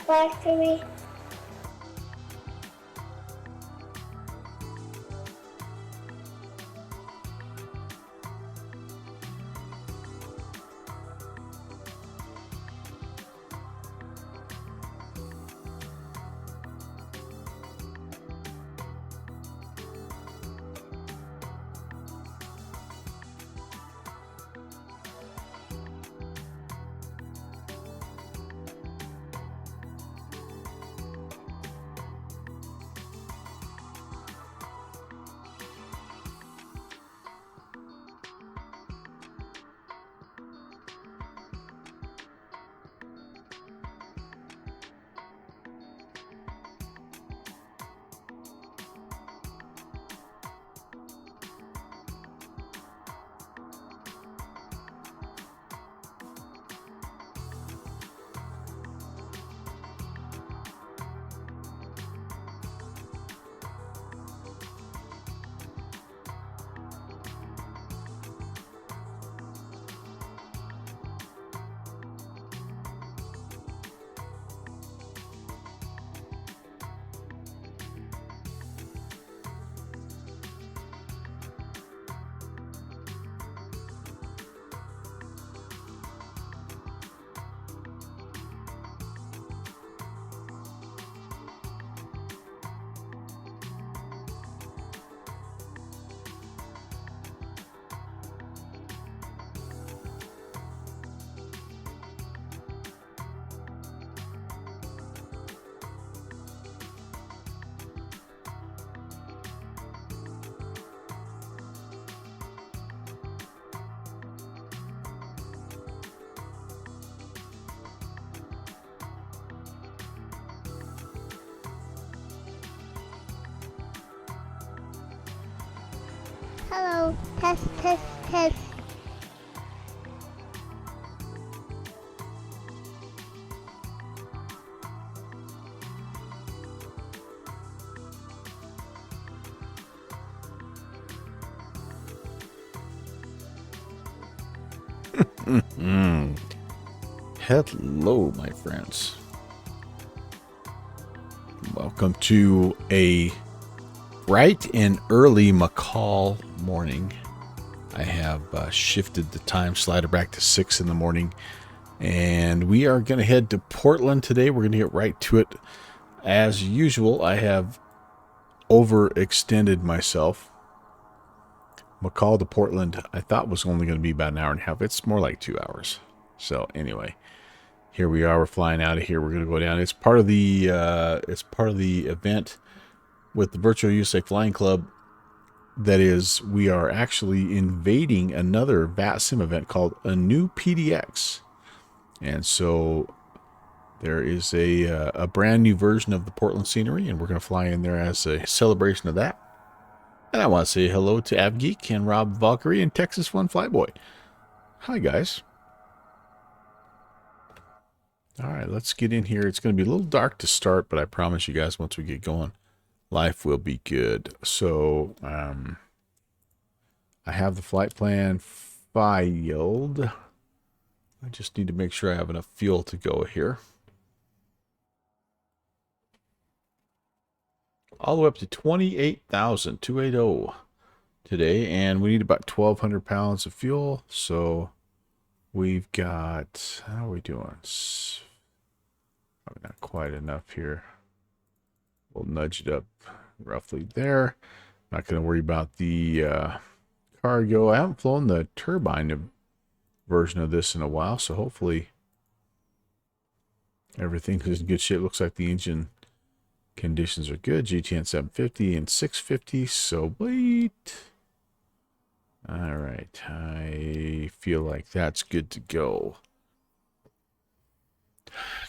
back to me. Hello, test, test, test. Hello, my friends. Welcome to a bright and early McCall morning. I have shifted the time slider back to 6 in the morning, and we are going to head to Portland today. We're going to get right to it. As usual, I have overextended myself. McCall to Portland, I thought was only going to be about an hour and a half. It's more like 2 hours. So anyway, here we are. We're flying out of here. We're going to go down. It's part of the event with the Virtual USA Flying Club. That is, we are actually invading another VATSIM event called a new PDX. And so there is a brand new version of the Portland scenery, and we're going to fly in there as a celebration of that. And I want to say hello to AvGeek and Rob Valkyrie and Texas One Flyboy. Hi, guys. All right, let's get in here. It's going to be a little dark to start, but I promise you guys once we get going, life will be good. So I have the flight plan filed. I just need to make sure I have enough fuel to go here. All the way up to 28,280 today, and we need about 1,200 pounds of fuel. So we've got, how are we doing? Probably not quite enough here. We'll nudge it up roughly there. Not going to worry about the cargo. I haven't flown the turbine version of this in a while, so hopefully everything is in good shape. Looks like the engine conditions are good. GTN 750 and 650. So wait. All right. I feel like that's good to go.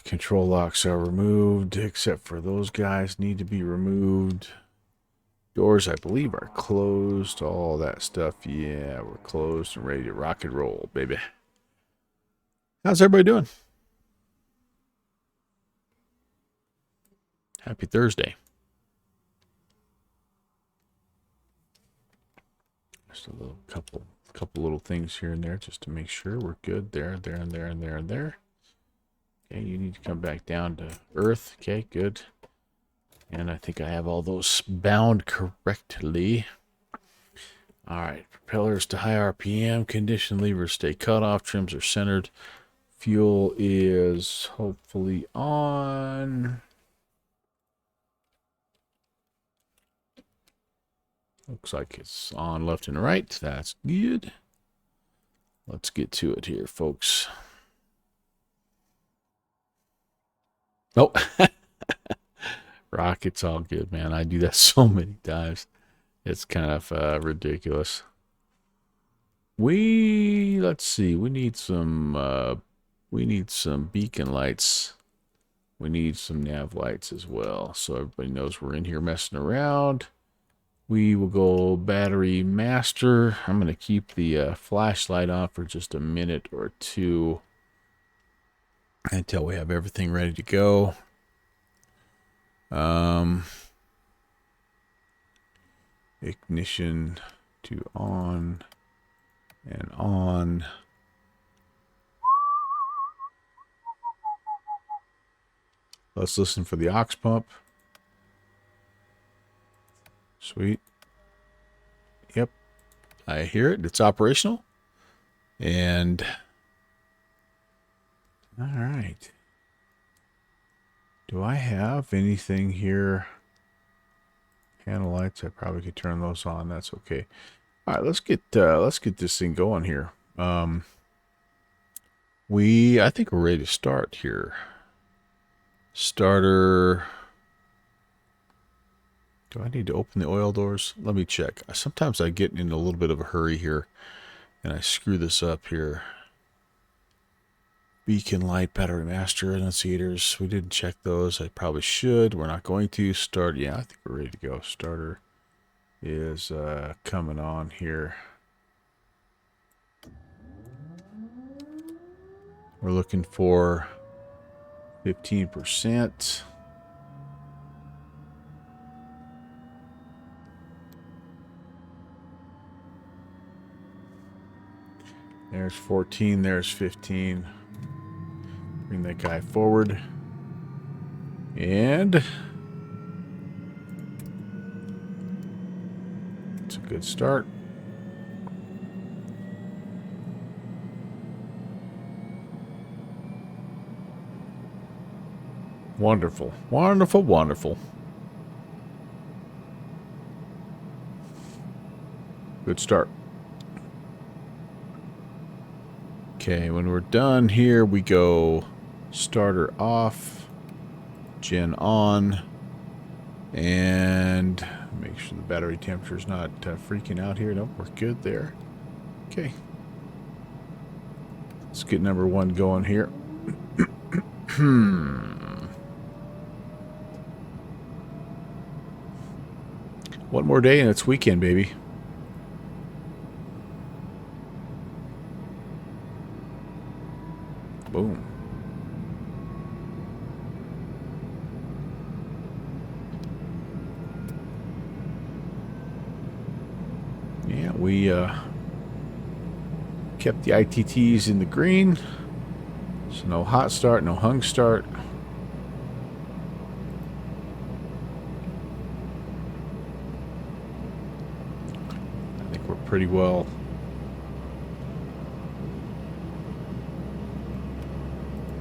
Control locks are removed, except for those guys need to be removed. Doors, I believe, are closed. All that stuff. Yeah, we're closed and ready to rock and roll, baby. How's everybody doing? Happy Thursday. Just a little couple little things here and there just to make sure we're good there, and there, and there, and there, and there. Okay, you need to come back down to Earth. Okay, good. And I think I have all those bound correctly. All right, propellers to high RPM, condition levers stay cut off, trims are centered. Fuel is hopefully on. Looks like it's on left and right. That's good. Let's get to it here, folks. Oh, rocket's all good, man. I do that so many times. It's kind of ridiculous. Let's see. We need some beacon lights. We need some nav lights as well, so everybody knows we're in here messing around. We will go battery master. I'm going to keep the flashlight on for just a minute or two until we have everything ready to go. Ignition to on and on. Let's listen for the aux pump. Sweet. Yep. I hear it. It's operational. And all right. Do I have anything here? Panel lights. I probably could turn those on. That's okay. All right, let's get this thing going here. I think we're ready to start here. Starter. Do I need to open the oil doors? Let me check. Sometimes I get in a little bit of a hurry here, and I screw this up here. Beacon light, battery master, annunciators. We didn't check those. I probably should. We're not going to. Start. Yeah, I think we're ready to go. Starter is coming on here. We're looking for 15%. There's 14, there's 15. Bring that guy forward. And it's a good start. Wonderful, wonderful, wonderful. Good start. Okay, when we're done here, we go starter off, gen on, and make sure the battery temperature is not freaking out here. Nope, we're good there. Okay. Let's get number one going here. One more day and it's weekend, baby. Boom. Yeah, we kept the ITTs in the green. So no hot start, no hung start. I think we're pretty well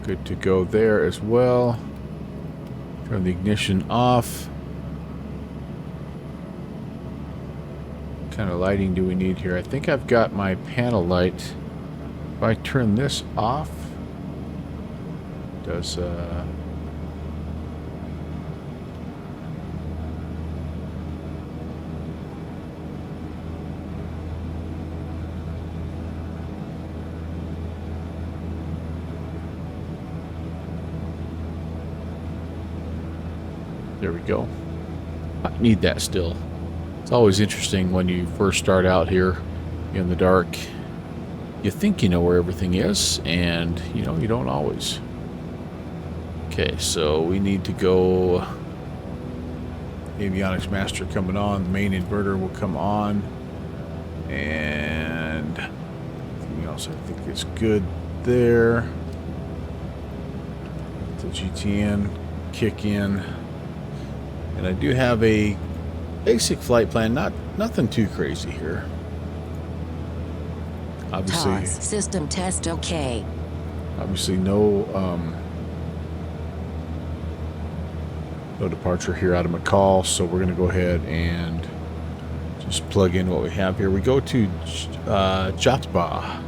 good to go there as well. Turn the ignition off. What kind of lighting do we need here? I think I've got my panel light. If I turn this off, does there we go. I need that still. It's always interesting when you first start out here in the dark. You think you know where everything is, and you know, you don't always. Okay, so we need to go. Avionics master coming on. The main inverter will come on, and everything else I think is good there. the GTN kick in. And I do have a basic flight plan, nothing too crazy here. Obviously, TOS, system test okay. Obviously no departure here out of McCall, so we're going to go ahead and just plug in what we have here. We go to Jatba.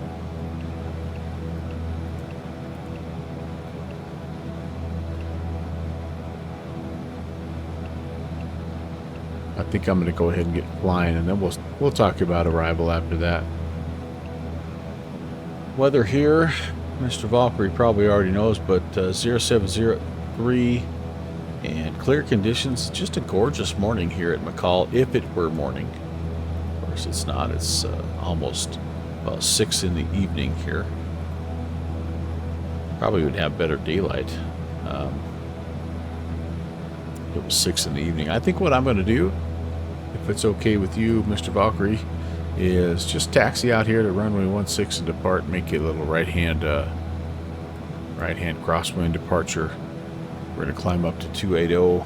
I think I'm going to go ahead and get flying, and then we'll talk about arrival after that. Weather here, Mr. Valkyrie probably already knows, but 0703 and clear conditions. Just a gorgeous morning here at McCall, if it were morning. Of course, it's not. It's almost about 6 in the evening here. Probably would have better daylight. It was 6 in the evening. I think what I'm going to do, if it's okay with you, Mr. Valkyrie, is just taxi out here to runway 16 and depart, make it a little right-hand crosswind departure. We're going to climb up to 280.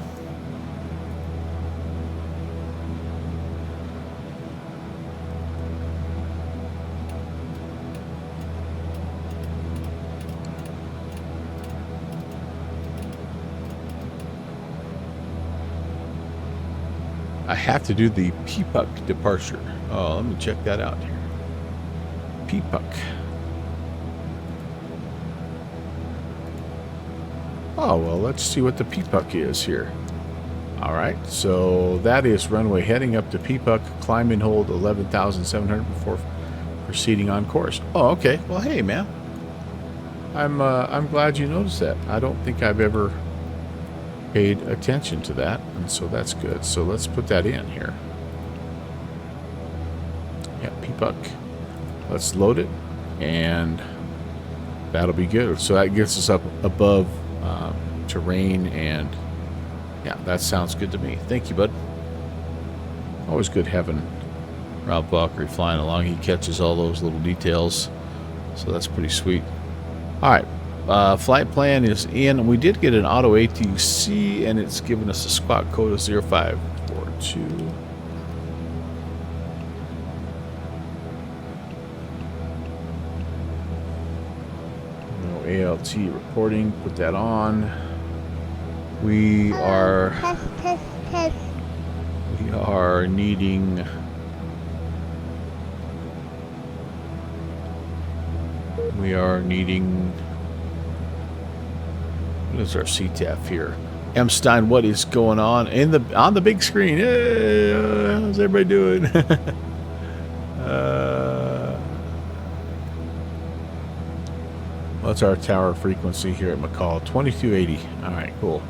I have to do the PPUC departure. Oh, let me check that out here. PPUC. Oh, well, let's see what the PPUC is here. All right, so that is runway heading up to PPUC, climb and hold 11,700 before proceeding on course. Oh, okay. Well, hey, man. I'm glad you noticed that. I don't think I've ever paid attention to that, and so that's good. So let's put that in here. Yeah, PPUC. Let's load it, and that'll be good. So that gets us up above terrain, and yeah, that sounds good to me. Thank you, bud. Always good having Rob Valkyrie flying along. He catches all those little details, so that's pretty sweet. All right. Flight plan is in. We did get an auto ATC, and it's given us a squawk code of 0542. No ALT reporting. Put that on. We are needing. We are needing. What is our CTAF here? M. Stein, what is going on on the big screen? Hey, how's everybody doing? What's our tower frequency here at McCall? 2280. All right, cool.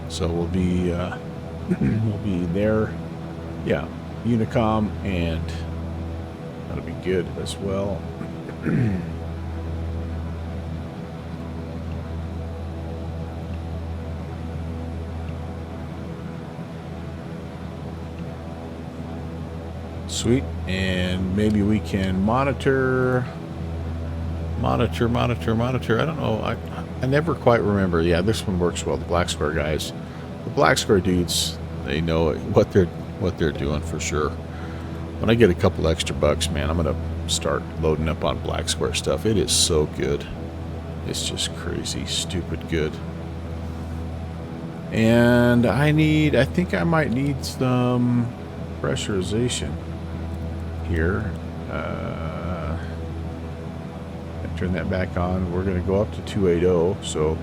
So we'll be there. Yeah, Unicom, and that'll be good as well. Sweet, and maybe we can monitor. I don't know. I never quite remember. Yeah, this one works well. The Black Square guys, the Black Square dudes, they know what they're doing for sure. When I get a couple extra bucks, man, I'm gonna start loading up on Black Square stuff. It is so good. It's just crazy, stupid good. And I think I might need some pressurization here. Turn that back on. We're going to go up to 280, so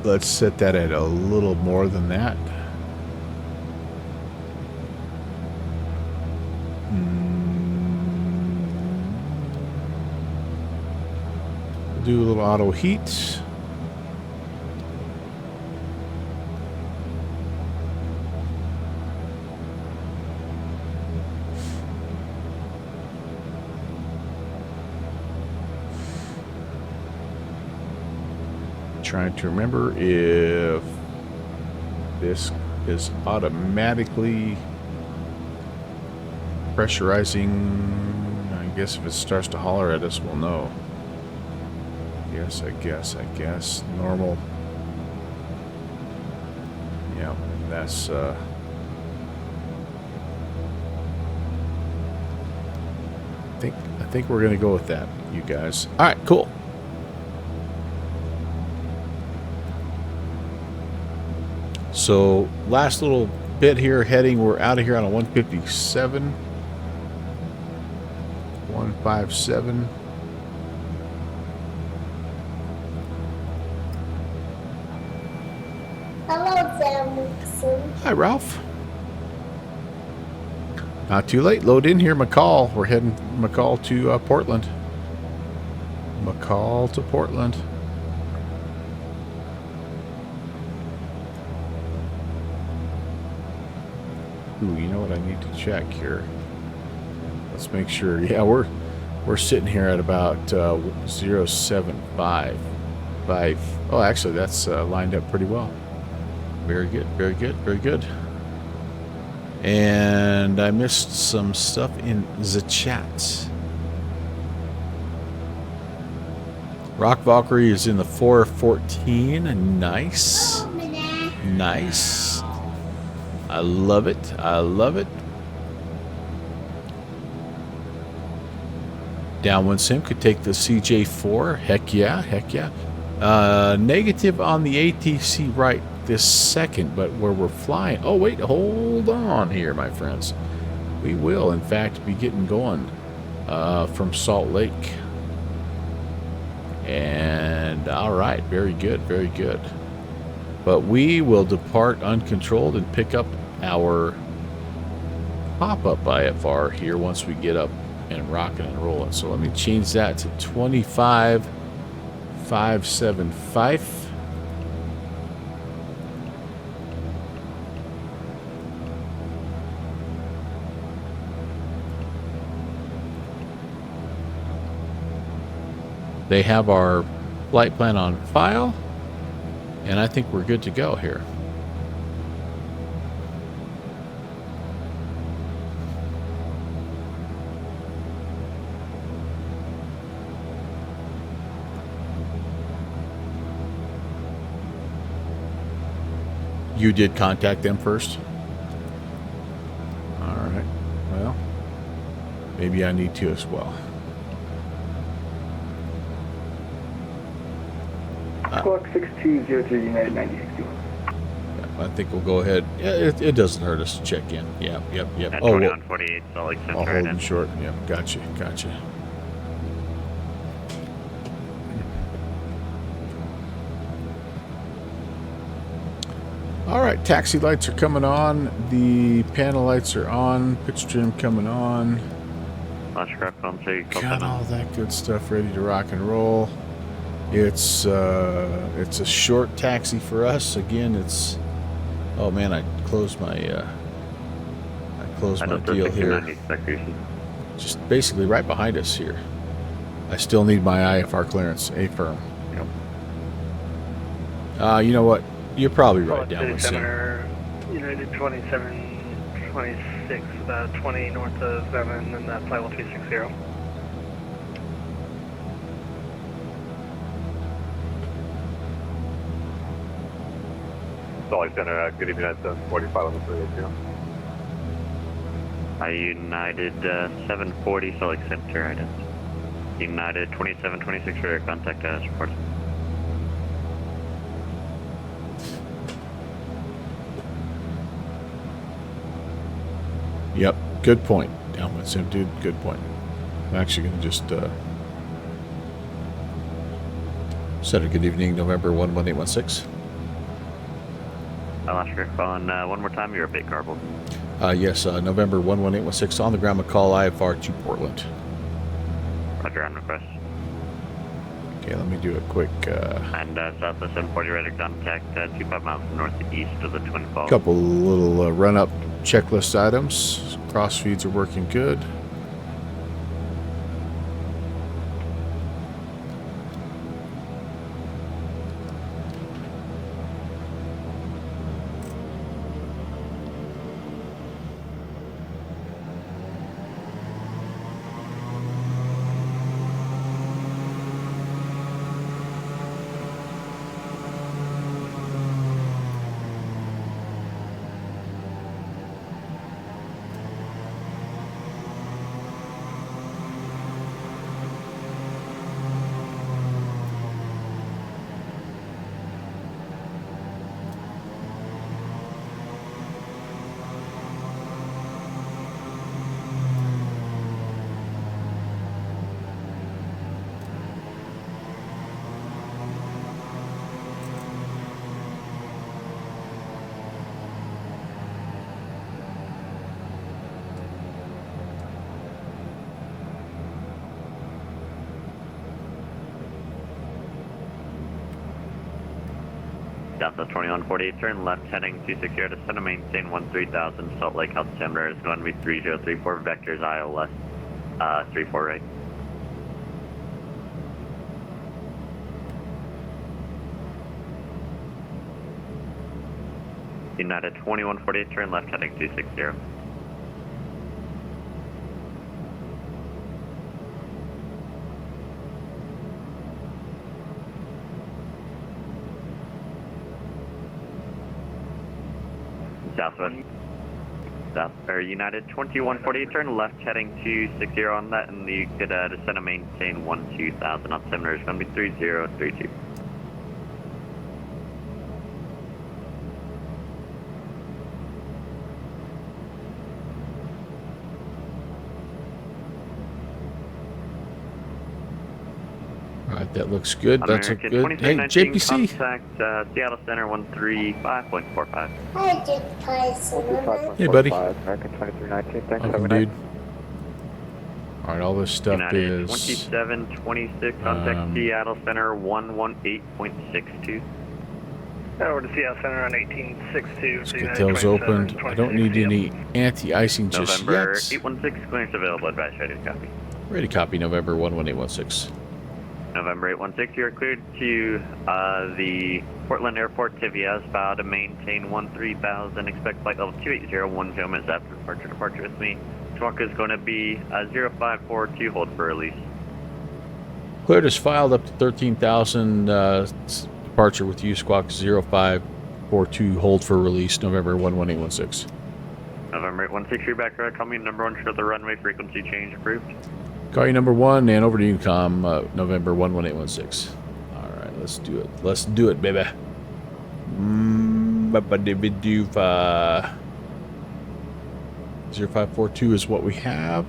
let's set that at a little more than that. We'll do a little auto heat. Trying to remember if this is automatically pressurizing. I guess if it starts to holler at us, we'll know. I guess. Normal. Yeah, that's, I think we're going to go with that, you guys. All right, cool. So, last little bit here, heading, we're out of here on a 157. 157. Hello, Sam. Hi, Ralph. Not too late. Load in here, McCall. We're heading McCall to Portland. McCall to Portland. Ooh, you know what I need to check here? Let's make sure. Yeah, we're sitting here at about 075. Oh, actually, that's lined up pretty well. Very good, very good, very good. And I missed some stuff in the chat. Rock Valkyrie is in the 414. Nice. Nice. I love it. I love it. Downwind Sim could take the CJ4. Heck yeah. Heck yeah. Negative on the ATC right this second, but where we're flying. Oh, wait. Hold on here, my friends. We will, in fact, be getting going from Salt Lake. And, all right. Very good. Very good. But we will depart uncontrolled and pick up our pop-up IFR here once we get up and rocking and rolling. So let me change that to 25,575. They have our flight plan on file, and I think we're good to go here. You did contact them first? All right. Well, maybe I need to as well. Squawk 6203 United 98. I think we'll go ahead. Yeah, it doesn't hurt us to check in. Yeah, yep. At Oh, 2148, Salt Lake Center. I'll hold him short. Yep, gotcha. All right, taxi lights are coming on. The panel lights are on. Pitch trim coming on. Got all that good stuff ready to rock and roll. It's a short taxi for us. Again, it's. Oh man, I closed my deal here. Just basically right behind us here. I still need my IFR clearance. Affirm. Yep. You know what? You're probably right. Downwind Sim. United 2726, about 20 north of 7, and that's level 260. Salt Lake Center, good evening at 745 on the 380. United 740, Salt Lake Center, I did. United 2726 for contact support. Yep, good point. Downwind Sim, dude, good point. I'm actually going to just set a good evening, November 11816. I'm not sure if on one more time, you're a bit garbled. Yes, November 11816 on the ground, McCall IFR to Portland. Roger, on request. Okay, let me do a quick... And south of 740, ready to contact 25 miles northeast of the Twin Falls. Couple little run-up checklist items. Cross feeds are working good. Delta 2148, turn left heading 260 to center, maintain 13,000, Salt Lake altimeter is going to be 3034, vectors ILS 34 right. United 2148, turn left heading 260. Southwest. United 2148, turn left heading 260 on that, and you could descend and maintain 12,000. Altimeter is going to be 3032. All right, that looks good. That's a American good. Hey, 2319, JPC. contact Seattle Center 135.45. I did Tyson. Hey, buddy. American 2319, thanks. Welcome, dude. All right, all this stuff United is 2726, contact Seattle Center 118.62. Over to Seattle Center on 1862. Let's get those opened. I don't need any anti-icing just November yet. 816, clearance available, advice ready to copy. Ready to copy, November 11816. November 816, you are cleared to the Portland Airport Tivia, bow to maintain 13,000, expect flight level 2801 minutes after departure with me. Squawk is going to be 0542, hold for release. Cleared is filed up to 13,000, departure with you, Squawk 0542, hold for release, November 11816. November 816, you're back, call me number 1, show the runway, frequency change approved. Call you number 1 and over to Unicom, November 11816. All right, let's do it. Let's do it, baby. 0542 is what we have.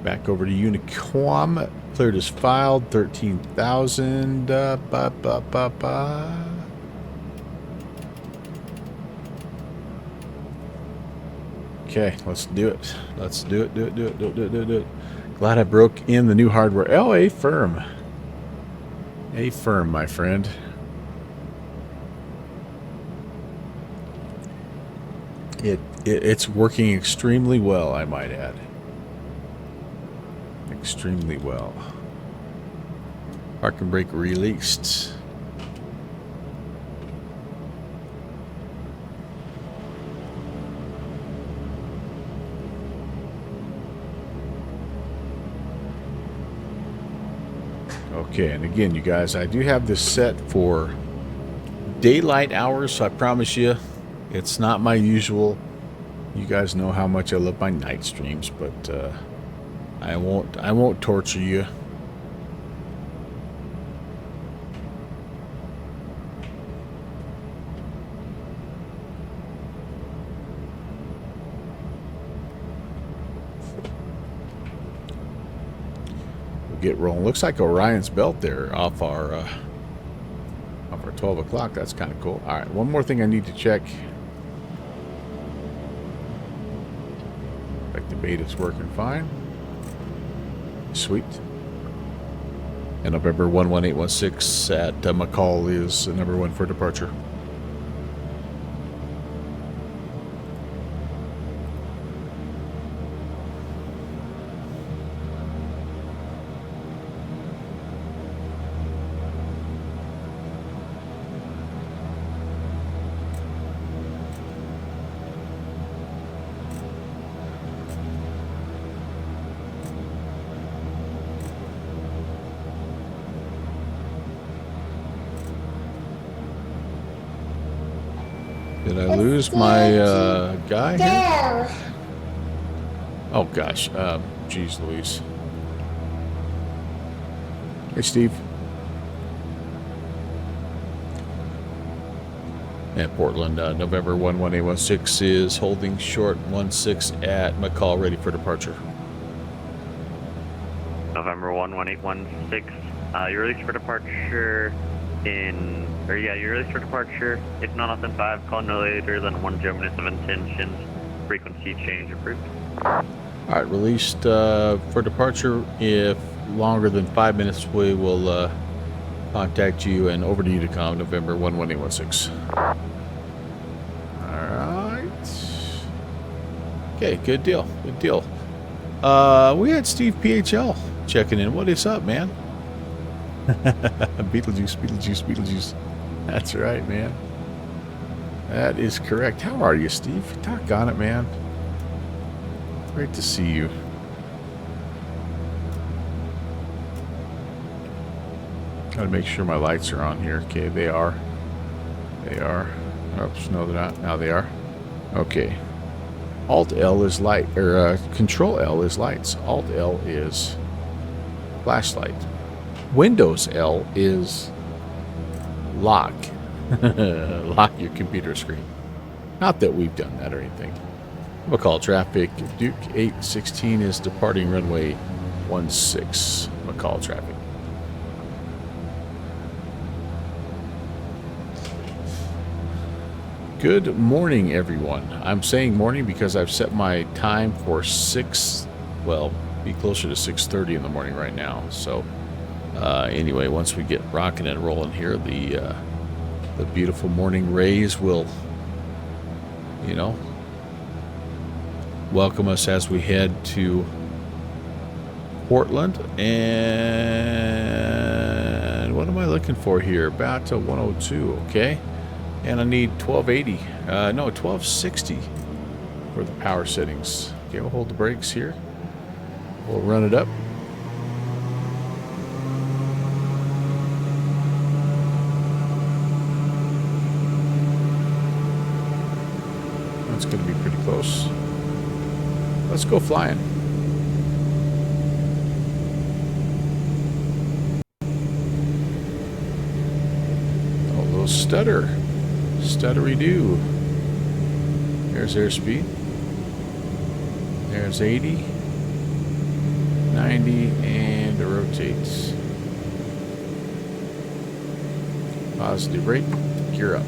Back over to Unicom. Cleared is filed. 13,000. Okay, let's do it. Let's do it. Do it. Glad I broke in the new hardware. Oh, a firm. A firm, my friend. It's working extremely well, I might add. Extremely well. Park and brake released. Okay, and again, you guys, I do have this set for daylight hours, so I promise you, it's not my usual. You guys know how much I love my night streams, but I won't torture you. Get rolling. Looks like Orion's belt there off our 12 o'clock. That's kind of cool. All right, one more thing I need to check. Like the beta's working fine. Sweet. And November 11816 at McCall is number 1 for departure. Did I lose my guy here? Down. Oh gosh, geez Louise. Hey Steve. And Portland, November 11816 is holding short 16 at McCall, ready for departure. November 11816, you're released for departure you're released for departure. If not within 5, call no later than 1 minutes of intentions. Frequency change approved. Alright, released for departure. If longer than 5 minutes, we will contact you, and over to you to com, November 11816. Alright. Okay, good deal. Good deal. We had Steve PHL checking in. What is up, man? Beetlejuice, Beetlejuice, Beetlejuice. That's right, man. That is correct. How are you, Steve? Doggone it, man. Great to see you. Gotta make sure my lights are on here. Okay, they are. They are. Oops, no, they're not. Now they are. Okay. Alt L is light, or Control L is lights. Alt L is flashlight. Windows L is lock. Lock your computer screen. Not that we've done that or anything. McCall traffic. Duke 816 is departing runway 16. McCall traffic. Good morning, everyone. I'm saying morning because I've set my time for 6, well, be closer to 6:30 in the morning right now. So, anyway, once we get rocking and rolling here, the beautiful morning rays will, you know, welcome us as we head to Portland. And what am I looking for here? About 102, okay. And I need 1280, no, 1260 for the power settings. Okay, we'll hold the brakes here. We'll run it up. That's going to be pretty close. Let's go flying. Oh, little stutter. Stuttery-doo. There's airspeed. There's 80, 90, and it rotates. Positive rate. Gear up.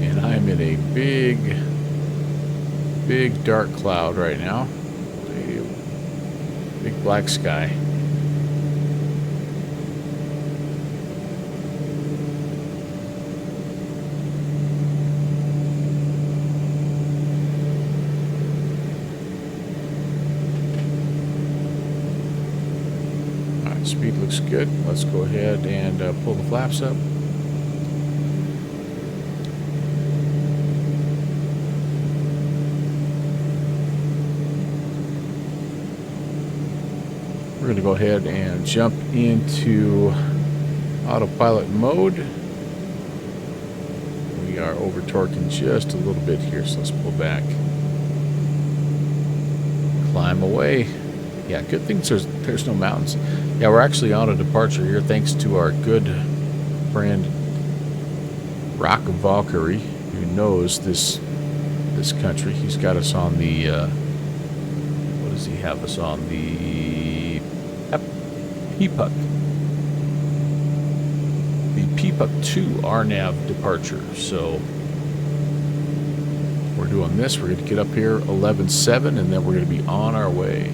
And I'm in a big dark cloud right now. Big black sky. Alright, speed looks good. Let's go ahead and pull the flaps up. We're going to go ahead and jump into autopilot mode. We are over torquing just a little bit here, so let's pull back. Climb away. Yeah, good thing there's no mountains. Yeah, we're actually on a departure here thanks to our good friend Rock Valkyrie, who knows this country. He's got us on the what does he have us on? The PPUC. The PPUC 2 RNAV departure. So we're doing this. We're going to get up here 11.7 and then we're going to be on our way.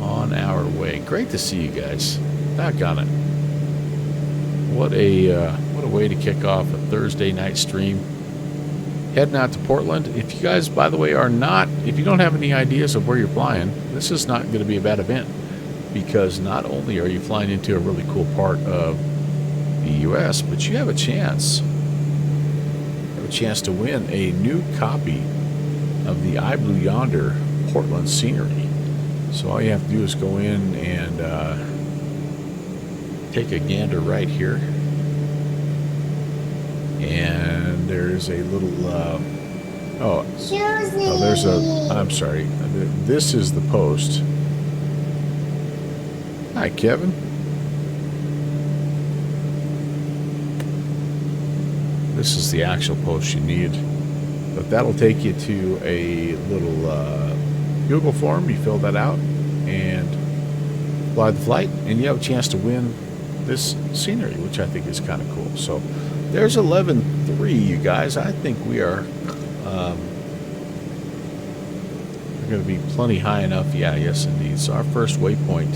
On our way. Great to see you guys. Doggone it. What a way to kick off a Thursday night stream. Heading out to Portland. If you guys, by the way, if you don't have any ideas of where you're flying, this is not going to be a bad event. Because not only are you flying into a really cool part of the U.S., but you have a chance. You have a chance to win a new copy of the I Blue Yonder Portland scenery. So all you have to do is go in and take a gander right here. And there's a little, I'm sorry. This is the post. Hi, Kevin. This is the actual post you need. But that'll take you to a little Google form. You fill that out and fly the flight, and you have a chance to win this scenery, which I think is kind of cool. So there's 11.3, you guys. I think we are They're going to be plenty high enough. Yeah, yes, indeed. So our first waypoint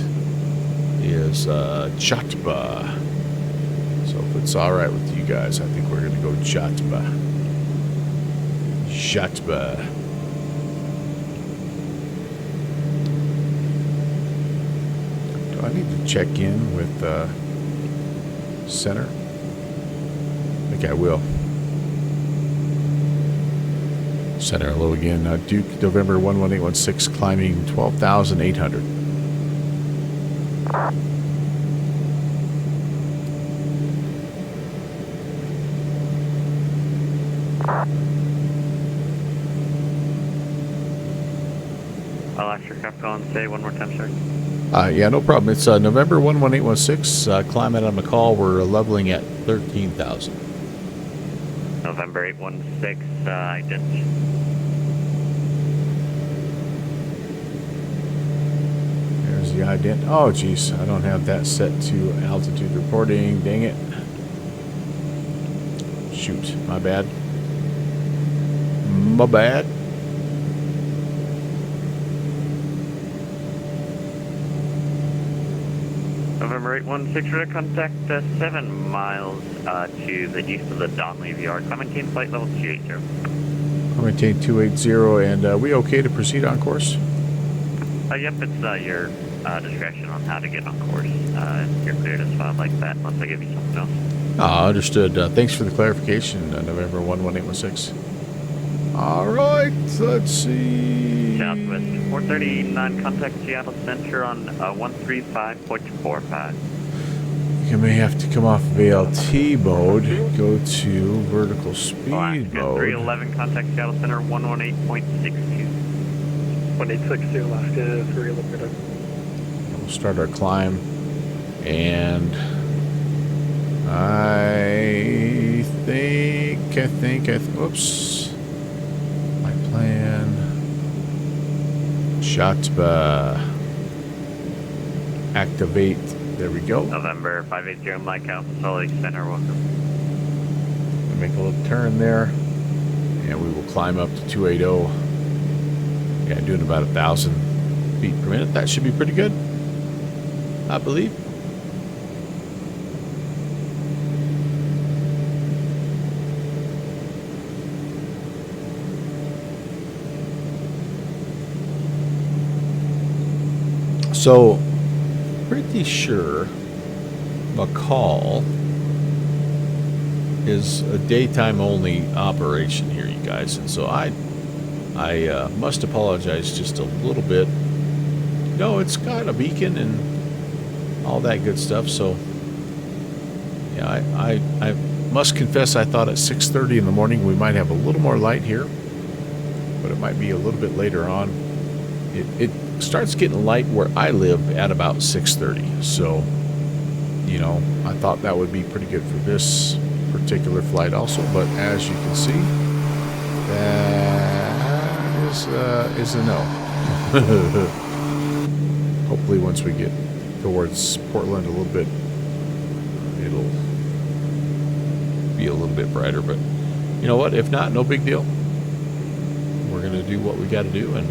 is Jatba. So if it's all right with you guys, I think we're going to go Jatba. Jatba. Do I need to check in with center? I think I will. Center, hello again. Duke, November 11816, climbing 12,800. I'll ask your captain say one more time, sir. Yeah, no problem. It's November 11816, climbing on McCall. We're leveling at 13,000. November 816, ident. There's the ident. Oh, geez, I don't have that set to altitude reporting. Dang it. Shoot, my bad. My bad. November 816, we're going to contact 7 miles to the east of the Donley Yard. Maintain flight level 280. I maintain 280, and we okay to proceed on course? Yep, it's your discretion on how to get on course. You're cleared as file like that unless I give you something else. Ah, understood. Thanks for the clarification, November 11816. All right, let's see. Southwest 439, contact Seattle Center on 135.45. You may have to come off VLT mode, go to vertical speed Alaska mode. 311, contact Seattle Center 118.62. 1862, Alaska 311. We'll start our climb, and I think, oops. My plan. Jatba. Activate. There we go. November 580, Mike Alpha Salt Lake Center, welcome. We make a little turn there, and we will climb up to 280. Yeah, doing about 1,000 feet per minute. That should be pretty good, I believe. So, pretty sure McCall is a daytime only operation here, you guys, and so I must apologize just a little bit. No, it's got a beacon and all that good stuff. So, yeah, I must confess I thought at 6:30 in the morning we might have a little more light here, but it might be a little bit later on. It starts getting light where I live at about 6:30. So, you know, I thought that would be pretty good for this particular flight also. But as you can see, that is a no. Hopefully once we get towards Portland a little bit, it'll be a little bit brighter. But you know what? If not, no big deal. We're going to do what we got to do, and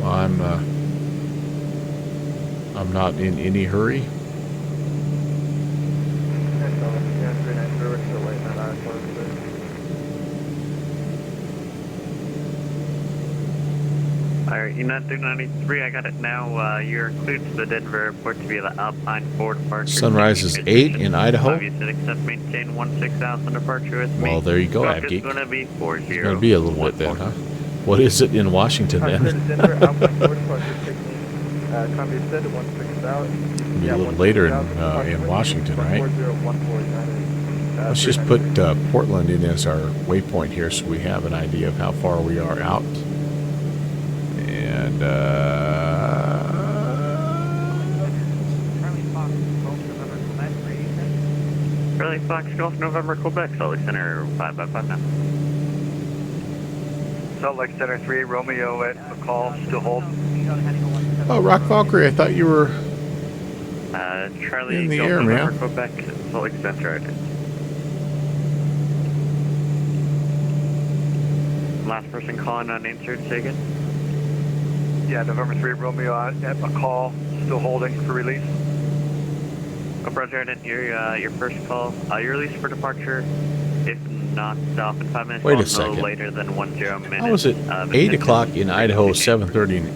I'm not in any hurry. Alright, United 393, I got it now. You're included to the Denver airport to be the Alpine 4 departure. Sunrise is 8 in Idaho. You said accept maintain 16,000 departure with me. Well, there you go, It's Abgeek. going to be 40. It's going to be a little bit then, huh? What is it in Washington then? Be a little later in Washington, right? Let's just put Portland in as our waypoint here so we have an idea of how far we are out. And Charlie Fox Golf November Quebec, Salt Lake Center 5x5 now. Salt Lake Center 3, Romeo at McCall, still hold. oh, Rock Valkyrie, I thought you were Charlie in the Golf air, November man. Quebec, Salt Lake Center. last person calling unanswered, say again? Yeah, November 3 Romeo at McCall, still holding for release. Oh, Roger, I didn't hear your first call. Your release for departure, if not off in 5 minutes, Wait a no second. later than 10 minutes. How was it 8 o'clock in Idaho, 7:30 in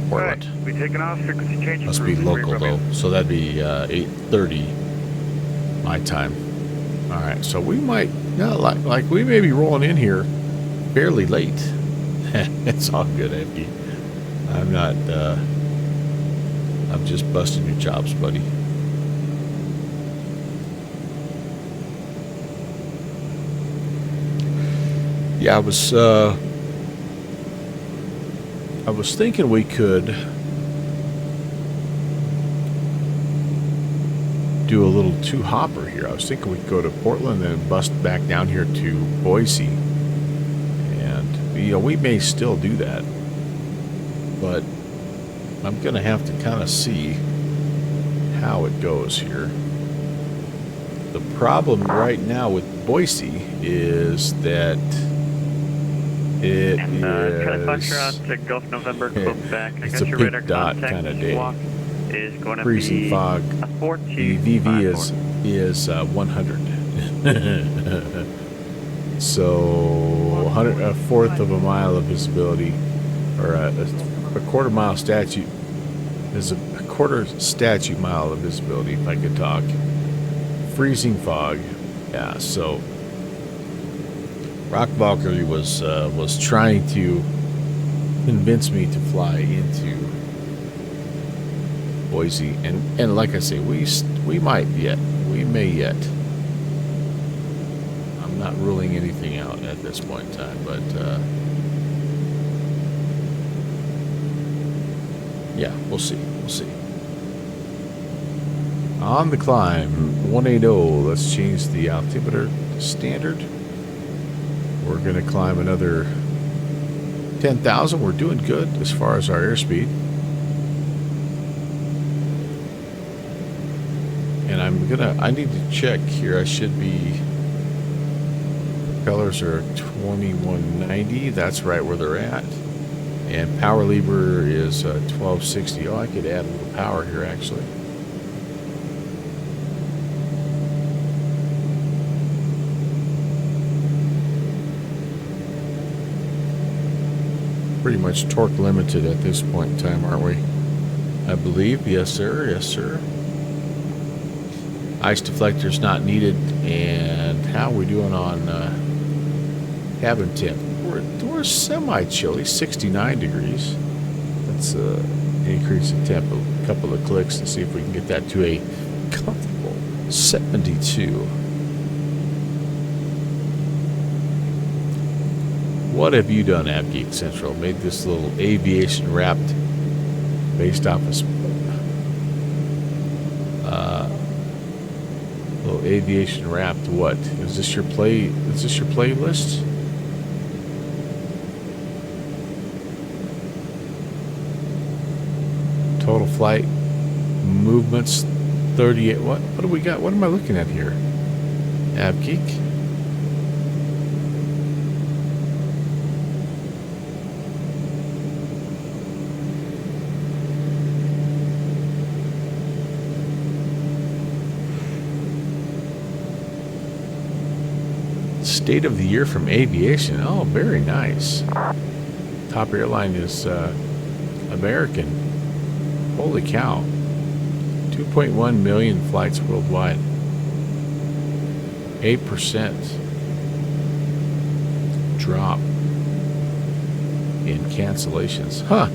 Portland? Alright, we taking off, frequency change. Must be local though, so that'd be 8:30 my time. All right, so we might, like we may be rolling in here fairly late. It's all good, Empty. I'm not. I'm just busting your chops, buddy. Yeah, I was thinking we could do a little two-hopper here. I was thinking we could go to Portland and then bust back down here to Boise. And, we may still do that. But I'm going to have to kind of see how it goes here. The problem right now with Boise is that it and, try to punch around to Gulf November, Quebec. I it's guess a your pink radar dot contact kind of day. walk is going to Freezing be fog. a 4 The VV is 100. So a fourth of a mile of visibility, or a quarter mile statute is a quarter statute mile of visibility, if I could talk. Freezing fog. Yeah, so Rock Valkyrie was trying to convince me to fly into Boise, and like I say, we may yet. I'm not ruling anything out at this point in time, but yeah, we'll see. On the climb, 180. Let's change the altimeter to standard. We're going to climb another 10,000. We're doing good as far as our airspeed. And I need to check here. I should be, propellers are 2190. That's right where they're at. And power lever is 1260. Oh, I could add a little power here actually. Pretty much torque limited at this point in time, aren't we? I believe. Yes, sir. Yes, sir. Ice deflectors not needed. And how are we doing on cabin temp? We're semi-chilly, 69 degrees. Let's increase the temp a couple of clicks and see if we can get that to a comfortable 72. What have you done, AppGeek Central? Made this little aviation wrapped based off of little aviation wrapped. What is this your play? Is this your playlist? Total flight movements 38. What do we got? What am I looking at here? AppGeek. State of the year from aviation. Oh, very nice. Top airline is American. Holy cow. 2.1 million flights worldwide. 8% drop in cancellations. Huh.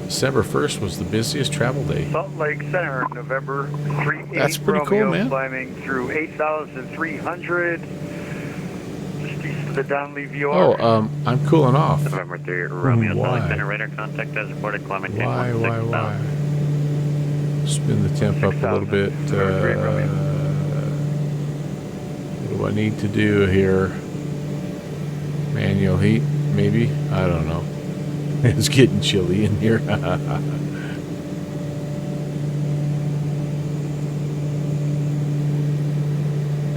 December 1st was the busiest travel day. Salt Lake Center, November 3 That's pretty cool, Romeo, man. climbing through 8,300. Just east of the Donley VR. Oh, I'm cooling off. November 3 Romeo, Salt Lake Why? Center, radar contact as reported, climbing Why? Spin the temp up a little bit. What do I need to do here? Manual heat, maybe? I don't know. It's getting chilly in here.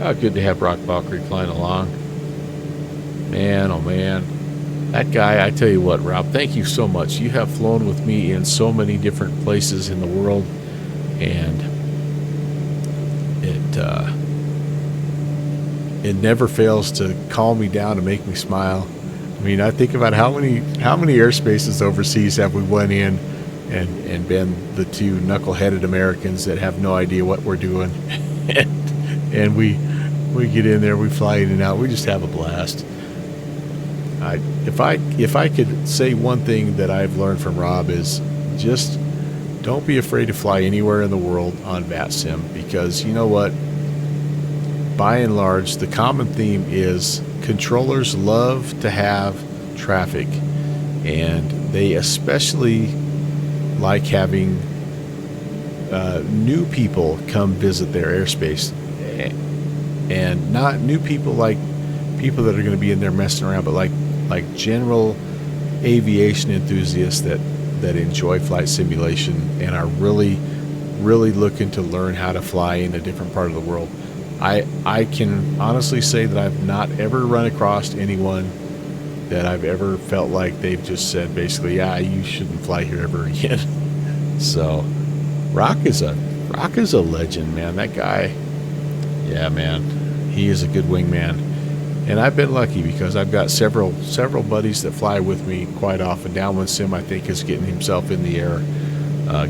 Oh, good to have Rock Valkyrie flying along. Man, oh man. That guy, I tell you what, Rob, thank you so much. You have flown with me in so many different places in the world, and it never fails to calm me down and make me smile. I mean, I think about how many airspaces overseas have we went in and been the two knuckleheaded Americans that have no idea what we're doing, and we get in there, we fly in and out, we just have a blast. If I could say one thing that I've learned from Rob is just don't be afraid to fly anywhere in the world on VATSIM, because you know what? By and large, the common theme is controllers love to have traffic, and they especially like having new people come visit their airspace, and not new people like people that are going to be in there messing around, but like general aviation enthusiasts that enjoy flight simulation and are really looking to learn how to fly in a different part of the world. I can honestly say that I've not ever run across anyone that I've ever felt like they've just said basically, yeah, you shouldn't fly here ever again. So Rock is a legend, man. That guy, yeah, man, he is a good wingman. And I've been lucky because I've got several buddies that fly with me quite often. Downwind Sim, I think, is getting himself in the air.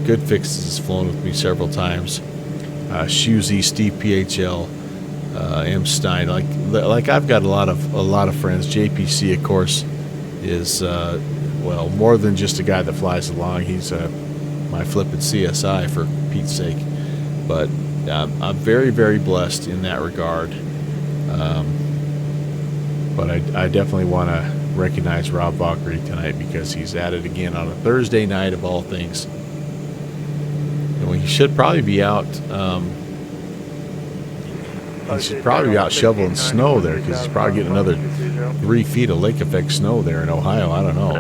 Good Fixes has flown with me several times. Shusey, Steve PHL, M Stein. Like I've got a lot of friends. JPC, of course, is well, more than just a guy that flies along. He's my flippin' CSI, for Pete's sake. But I'm very, very blessed in that regard. But I definitely want to recognize Rob Valkyrie tonight because he's at it again on a Thursday night of all things. And he should probably be out. He should probably be out shoveling snow there because he's probably getting another 3 feet of lake effect snow there in Ohio. I don't know.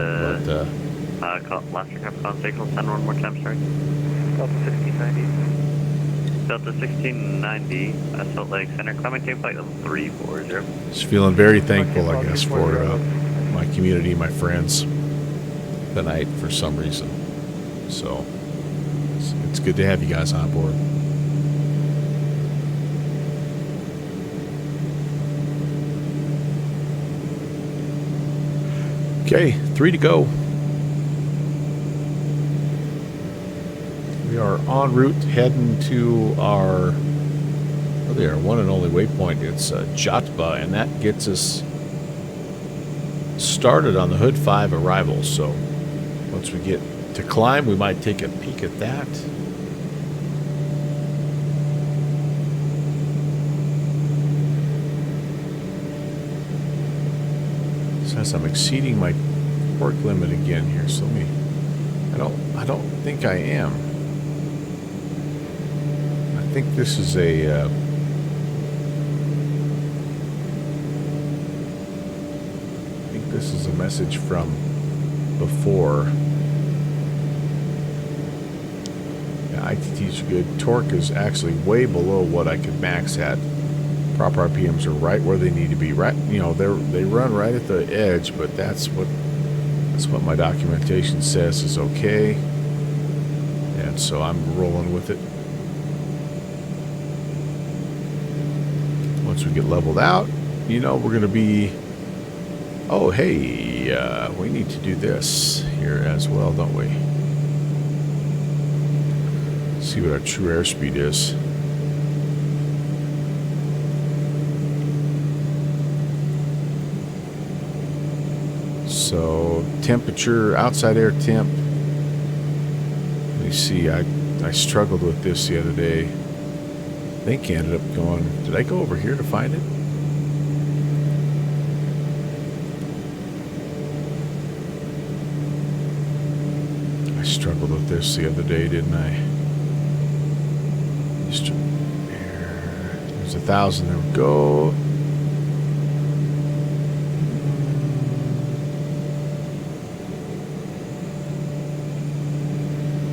Last recap on signal, send one more time, sorry. Delta 1690. Delta 1690, Salt Lake Center, climbing tape flight level 340. Just feeling very thankful, I guess, for my community, my friends tonight for some reason. So it's good to have you guys on board. Okay, 3 to go. We are en route heading to our one and only waypoint. It's Jatba, and that gets us started on the Hood 5 arrival. So once we get to climb, we might take a peek at that. Says I'm exceeding my torque limit again here, so let me. I don't think I am. I think this is a. I think this is a message from before. Yeah, ITTs are good. Torque is actually way below what I could max at. Proper RPMs are right where they need to be. Right, you know, they run right at the edge, but that's what my documentation says is okay. And so I'm rolling with it. Once we get leveled out, you know, we're going to be, oh, hey, we need to do this here as well, don't we? Let's see what our true airspeed is. So temperature, outside air temp. Let me see, I struggled with this the other day. I think I ended up going, did I go over here to find it? I struggled with this the other day, didn't I? There's 1,000, there we go.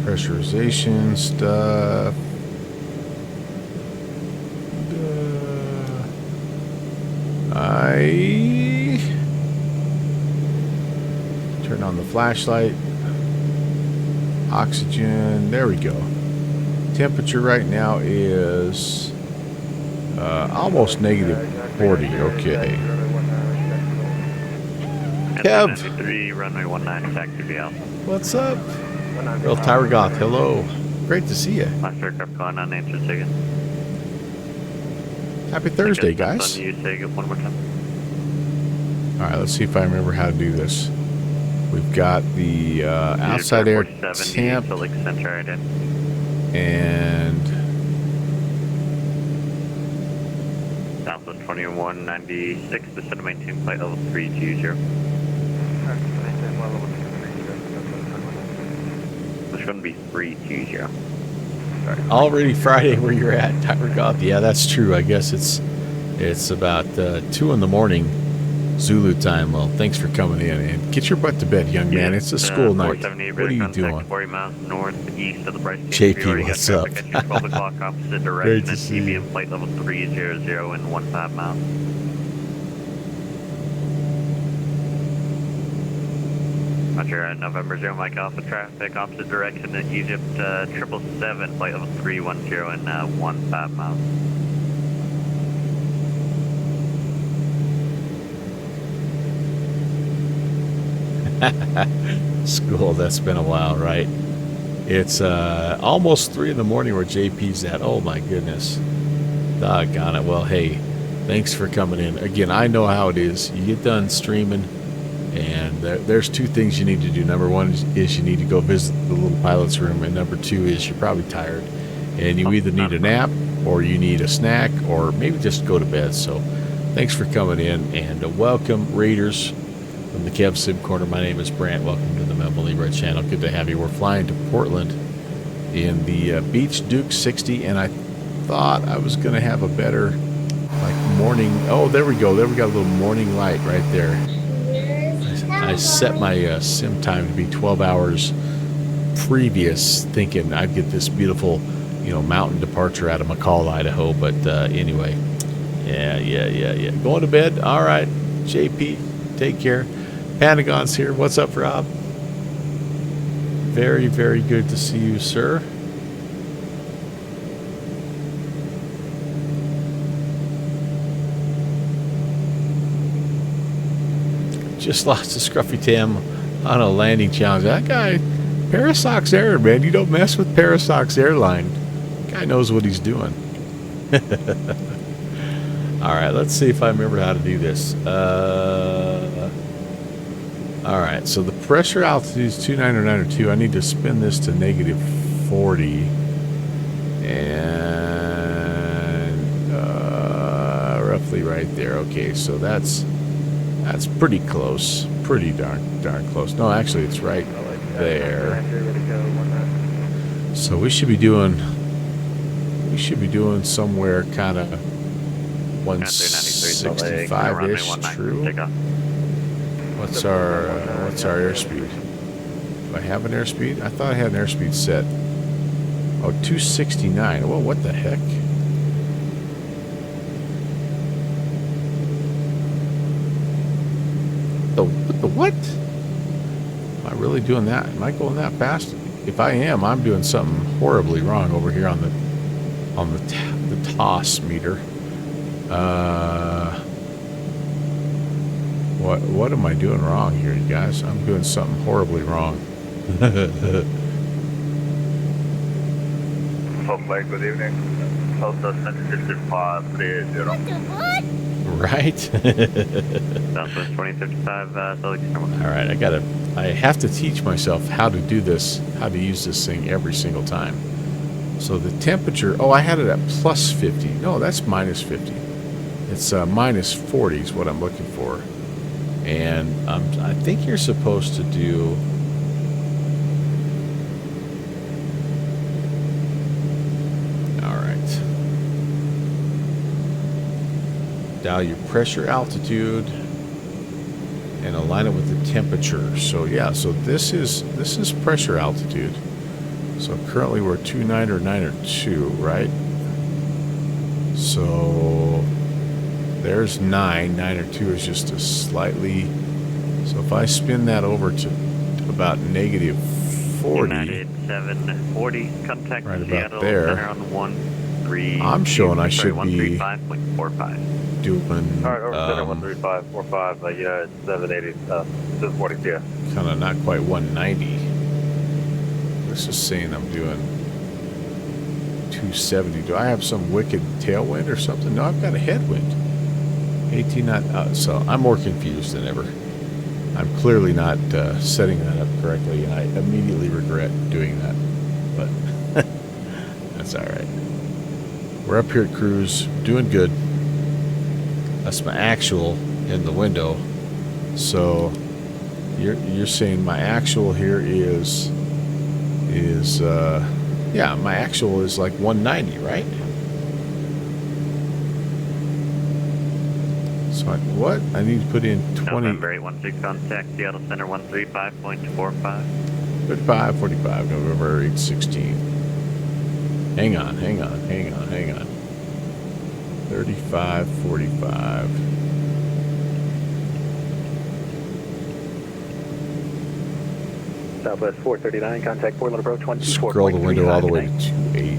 Pressurization stuff. on the flashlight. Oxygen. There we go. Temperature right now is almost negative 40. Okay. Kev. 93, runway 19, taxi to Alpha. What's up? Real Tyra Goth. Hello. Great to see you. Last aircraft calling unanswered ticket. Happy Thursday, guys. You say it one more time. All right, let's see if I remember how to do this. We've got the outside air temp Salt Lake Center right in. and Southwest 2196, descend to maintain flight level 320. It's going to be 320. Sorry. already Friday where you're at, Tyra Goth. Yeah, that's true. I guess it's about 2 in the morning Zulu time. Well, thanks for coming in and get your butt to bed, young man. It's a school night. What are you doing? 40 miles northeast of the Bryce. JP, what's up? 12 o'clock opposite Great direction to at see you. TBM flight level 300 and 15 miles. Roger, November 0 Mike Alpha traffic opposite direction at Egypt 777 flight level 310 and 15 miles. School, that's been a while, right? It's almost 3 in the morning where JP's at. Oh my goodness. Doggone it. Well, hey, thanks for coming in. Again, I know how it is. You get done streaming, and there's 2 things you need to do. Number 1 is you need to go visit the little pilot's room, and number 2 is you're probably tired, and you either need a nap, or you need a snack, or maybe just go to bed. So thanks for coming in, and welcome, Raiders. From the Kev Sim Corner, my name is Brant. Welcome to the Memo Libre channel. Good to have you. We're flying to Portland in the Beach Duke 60, and I thought I was going to have a better, like, morning. Oh, there we go. There we got a little morning light right there. I set my sim time to be 12 hours previous, thinking I'd get this beautiful, mountain departure out of McCall, Idaho. But anyway, yeah. Going to bed. All right, JP, take care. Pentagon's here. What's up, Rob? Very, very good to see you, sir. Just lost a Scruffy Tam on a landing challenge. That guy, Parasox Air, man. You don't mess with Parasox Airline. Guy knows what he's doing. All right, let's see if I remember how to do this. All right, so the pressure altitude is 29092. I need to spin this to negative 40. And roughly right there. Okay, so that's pretty close. Pretty darn close. No, actually, it's right there. So we should be doing somewhere kind of 165-ish. True. What's our airspeed? Do I have an airspeed? I thought I had an airspeed set. Oh, 269. Well, what the heck? The what? Am I really doing that? Am I going that fast? If I am, I'm doing something horribly wrong over here on the TOS meter. What am I doing wrong here, you guys? I'm doing something horribly wrong. Good evening. Also sensitive 530. Right? Southwest 2055, Salt Lake City. All right, I have to teach myself how to do this, how to use this thing every single time. So the temperature, oh, I had it at plus 50. No, that's minus 50. It's minus 40 is what I'm looking for. And I think you're supposed to do... All right. Dial your pressure, altitude, and align it with the temperature. So yeah, so this is pressure altitude. So currently we're 29 or 902, right? So there's 9. 902 is just a slightly... So if I spin that over to about negative 40. United 740, contact Right about Seattle there. Center on 13. I'm showing I should be 135.45. doing Alright, over center 13545, United 780, 740, yeah. kind of not quite 190. This is saying I'm doing 270. Do I have some wicked tailwind or something? No, I've got a headwind. 18 knot. So I'm more confused than ever. I'm clearly not setting that up correctly, and I immediately regret doing that. But that's all right. We're up here at cruise, doing good. That's my actual in the window. So you're saying my actual here is yeah, my actual is like 190, right? So what? I need to put in 20. November 816, contact Seattle Center 135.45. 35, 45, November 816. Hang on. 35, 45. Southwest 439, contact Portland approach 124. Scroll the window all the way to 28.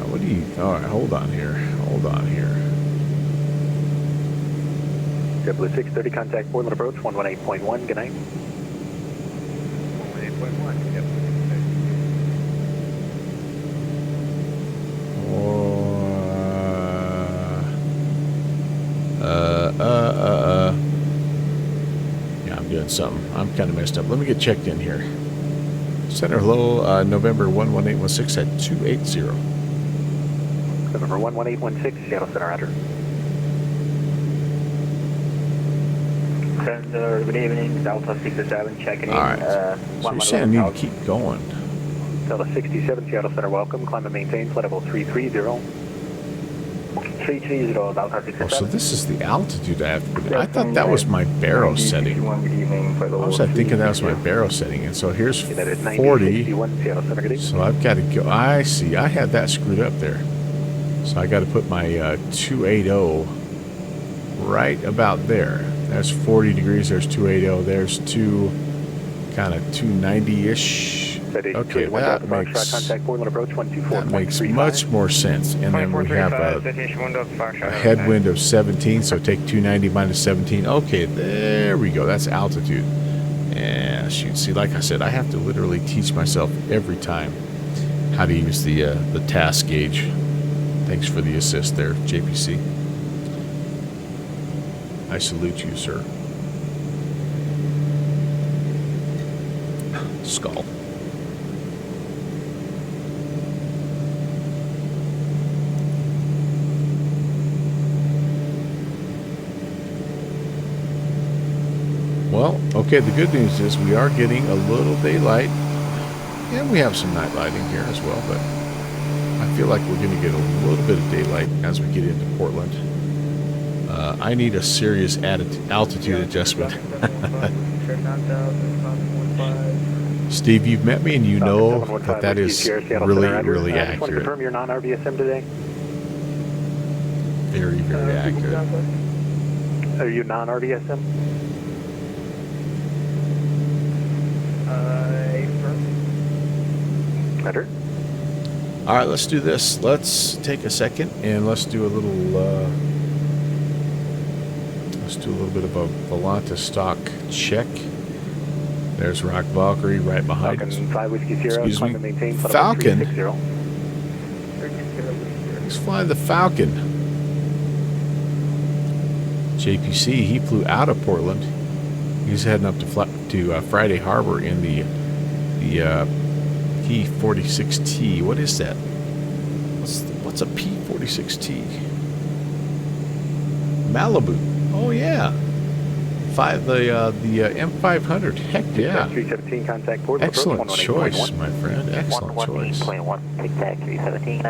What do you... All right, hold on here. JetBlue 630, contact Portland approach 118.1, good night. 118.1, yep. Yeah, I'm doing something. I'm kind of messed up. Let me get checked in here. Center hello, November 11816 at 280. November 11816, Seattle Center, roger. Center, good evening, Delta 67, checking in. All right. So you're saying I need to keep going. Delta 67, Seattle Center, welcome. Climb and maintain, flight level 330. 330, Delta 67. Oh, so this is the altitude I have to put in. I thought that was my baro setting. How was I thinking that was my baro setting? And so here's 40. So I've got to go. I see. I had that screwed up there. So I got to put my 280 right about there. There's 40 degrees. There's 280. There's kind of 290-ish. Okay, that makes much more sense. And then we have a headwind of 17, so take 290 minus 17. Okay, there we go. That's altitude. And shoot, see, like I said, I have to literally teach myself every time how to use the task gauge. Thanks for the assist there, JPC. I salute you, sir. Skull. Well, okay, the good news is we are getting a little daylight, and we have some night lighting here as well, but I feel like we're going to get a little bit of daylight as we get into Portland. I need a serious altitude adjustment. Steve, you've met me and you know that is really, really accurate. I just want to confirm you're non-RVSM today? Very, very accurate. Are you non-RVSM? Better. All right, let's do this. Let's take a second and let's do a little bit of a Volanta stock check. There's Rock Valkyrie right behind us. Excuse me. Falcon. Let's fly the Falcon. JPC, he flew out of Portland. He's heading up to Friday Harbor in the P46T. What is that? What's a P46T? Malibu. Oh yeah. The M500. Heck yeah. 317 contact port. Excellent choice, my friend. Excellent choice.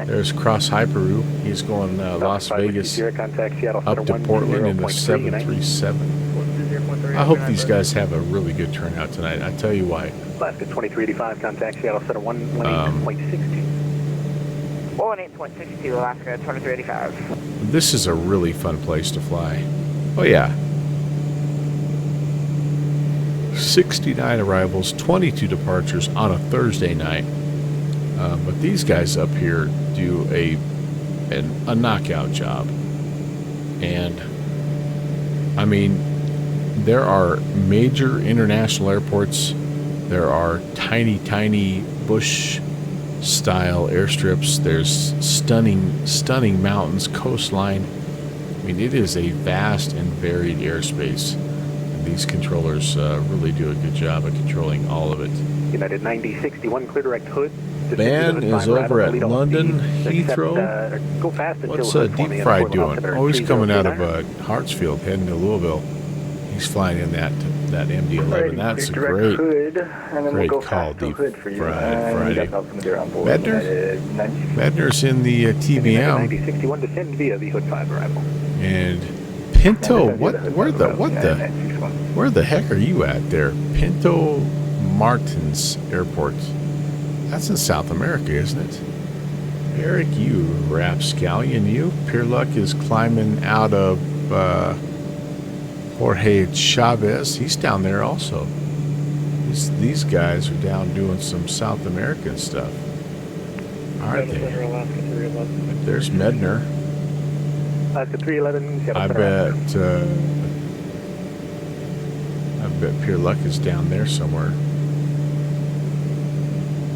There's Cross Hyperu. He's going Las Vegas up to Portland in the 737. I hope these guys have a really good turnout tonight. I tell you why. Alaska 2385, contact Seattle Center 118.62. 118.62, Alaska 2385. This is a really fun place to fly. Oh yeah. 69 arrivals, 22 departures on a Thursday night. But these guys up here do a knockout job. And, I mean, there are major international airports. There are tiny, tiny bush-style airstrips. There's stunning, stunning mountains, coastline. I mean, it is a vast and varied airspace. And these controllers really do a good job of controlling all of it. United 9061, clear direct hood. Ben is over at London Heathrow. Go fast What's Deep Fried doing? Oh, he's coming out of Hartsfield, heading to Louisville. He's flying in that MD-11. That's a great call, Deep Fried Friday. Medner's in the TBM. 9061, descend via the hood 5 arrival. And Pinto, where the heck are you at there? Pinto Martins Airport. That's in South America, isn't it? Eric, you rapscallion, you. Pierluck is climbing out of Jorge Chavez. He's down there also. These guys are down doing some South American stuff, aren't they? There's Medner. Alaska 311. I bet Pierluck is down there somewhere.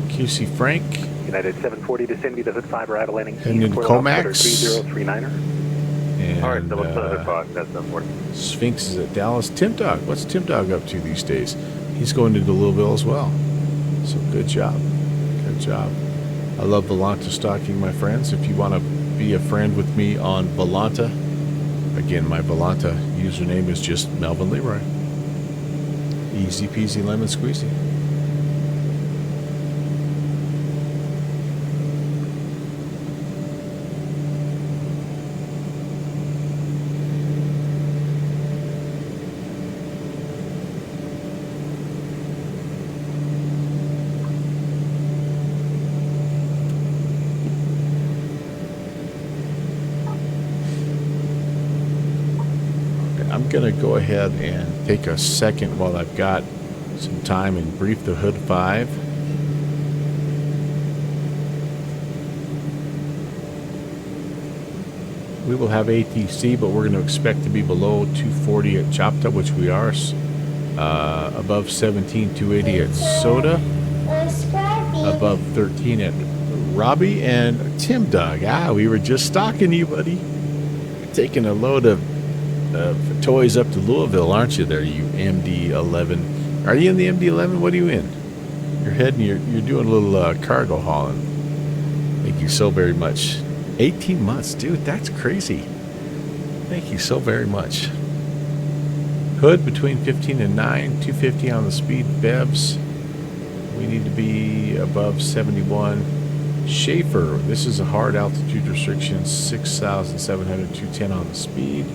QC Frank. United 740, descend via the hood 5 arrival landing. And in Comax. 3039er. And All right, so what's the other fog? That's important. Sphinx is at Dallas. Tim Dog. What's Tim Dog up to these days? He's going to Louisville as well. So good job. Good job. I love Volanta stocking, my friends. If you want to be a friend with me on Volanta, again, my Volanta username is just Melvin Leroy. Easy peasy lemon squeezy. I'm going to go ahead and take a second while I've got some time and brief the Hood 5. We will have ATC, but we're going to expect to be below 240 at Chapta, which we are, above 17,280 at Soda, above 13 at Robbie, and Tim Doug. We were just stalking you, buddy. Taking a load of toys up to Louisville, aren't you there, you MD-11? Are you in the MD-11? What are you in? You're heading, you're doing a little cargo hauling. Thank you so very much. 18 months, dude, that's crazy. Thank you so very much. Hood between 15 and 9, 250 on the speed, Bevs. We need to be above 71. Schaefer, this is a hard altitude restriction, 6,700, 210 on the speed.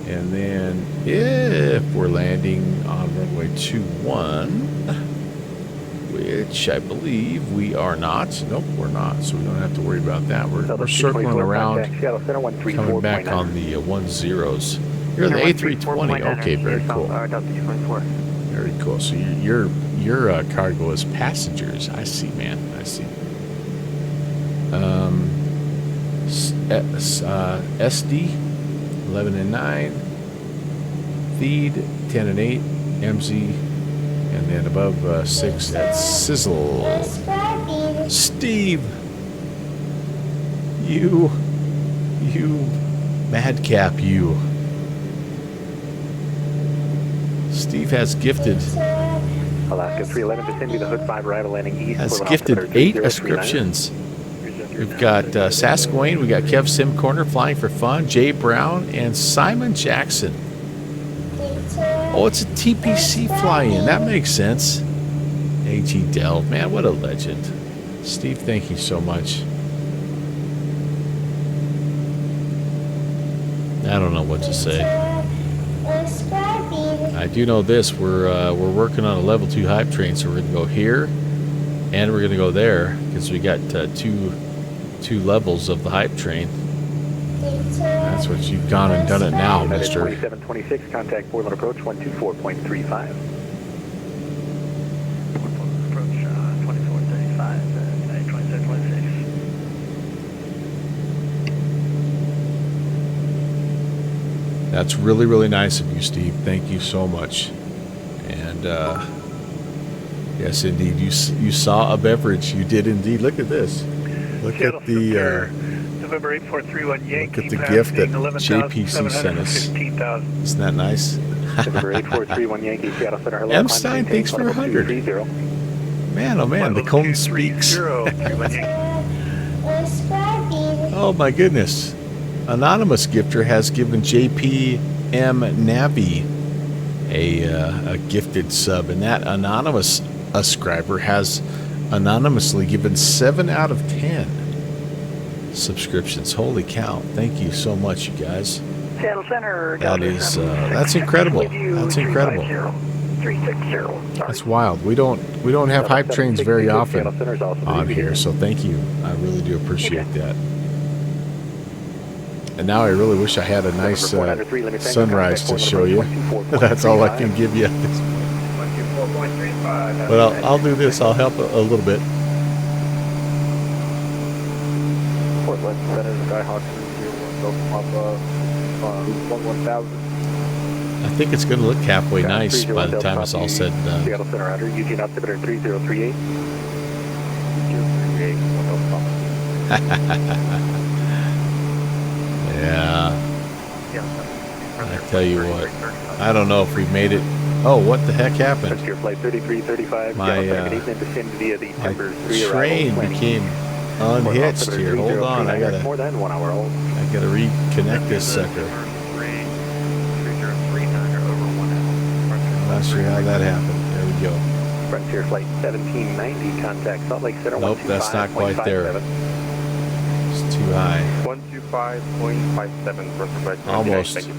And then if we're landing on runway 21, which I believe we are not. Nope, we're not. So we don't have to worry about that. We're circling around, coming back on the 10s. You're in the A320. Okay, very cool. Very cool. So your cargo is passengers. I see, man. I see. SD 11 and 9, Feed 10 and 8, MZ, and then above 6 at Sizzle. Steve, you madcap, you. Steve has gifted. Alaska 311, descend to the Hood 5 arrival landing east. Has gifted 8 ascriptions. We've got Sasquatch, we got Kev Sim Corner flying for fun, Jay Brown, and Simon Jackson. Oh, it's a TPC fly-in. That makes sense. A.G. Dell, man, what a legend. Steve, thank you so much. I don't know what to say. I do know this. We're working on a level 2 hype train, so we're going to go here, and we're going to go there because we got two levels of the hype train. That's what you've gone and done it now, mister. 2726, contact Portland approach 124.35. That's really, really nice of you, Steve. Thank you so much. And yes, indeed, you saw a beverage. You did indeed. Look at this. Look Seattle at the Center, November 8431 Yankee. look at the gift that passing JPC sent us. 11,715,000. Isn't that nice? November 8431 Yankee, Seattle Center. Hello. M. Stein, thanks for 100. Man, oh man, the cone speaks. Oh my goodness. Anonymous gifter has given JPM Navi a gifted sub, and that anonymous ascriber has anonymously given 7 out of 10 subscriptions. Holy cow. Thank you so much, you guys. Seattle Center. That is that's incredible. That's incredible. 360. That's wild. We don't have hype trains very often on here, so thank you. I really do appreciate that. And now I really wish I had a nice sunrise to show you. That's all I can give you. But I'll do this. I'll help a little bit. Portland Center, Skyhawk 301, 1000. I think it's going to look halfway nice by the time it's all said and done. Seattle Center Outer, Eugene Altimeter 3038. Yeah. I tell you what. I don't know if we made it. Oh, what the heck happened? Flight 3335. My train became unhitched here. Hold on, I gotta reconnect this sucker. I'm not sure how that happened. There we go. Frontier Flight 1790, contact Salt Lake Center. Nope, that's not quite there. It's too high. 125.57. Almost. Thank you.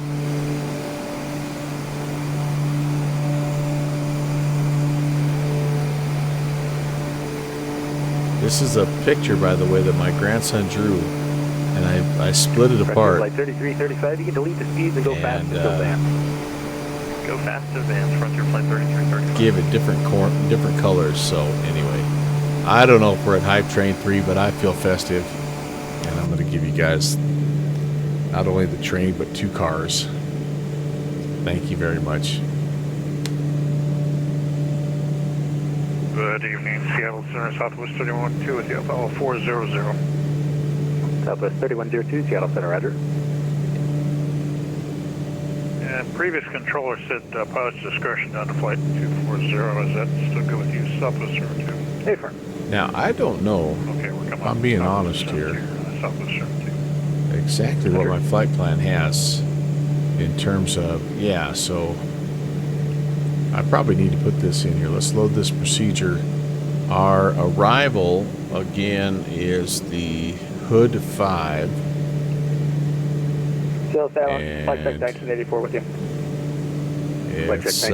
This is a picture, by the way, that my grandson drew, and I split it apart. Flight 3335, you can delete the speeds and go fast to advance. Go fast to advance, Frontier Flight 3335. Gave it different colors, so anyway. I don't know if we're at Hype Train 3, but I feel festive. And I'm going to give you guys not only the train, but 2 cars. Thank you very much. Good evening, Seattle Center, Southwest 312 with you, Apollo 400. Southwest 3102, Seattle Center, Roger. And previous controller said pilot's discretion down to flight 240. Is that still good with you, Southwest 02? Hey, firm. Now, I don't know, Okay, we're coming. I'm being honest here, Southwest 02. exactly what my flight plan has in terms of, yeah, so I probably need to put this in here. Let's load this procedure. Our arrival, again, is the HHOOD 5. Seattle Tower, flight check 1984 with you. It's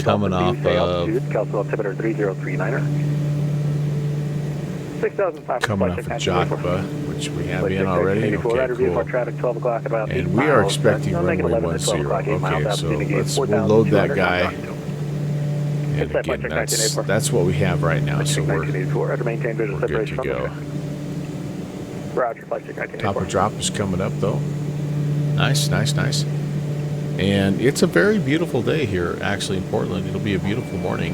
coming off of 6,500. Coming off of Jokba, which we have in already. Okay, cool. Traffic 12 o'clock about And we are expecting runway 10. Okay, so we'll load that guy. And again, that's what we have right now, so we're good to go. Top of drop is coming up, though. Nice, nice, nice. And it's a very beautiful day here, actually, in Portland. It'll be a beautiful morning.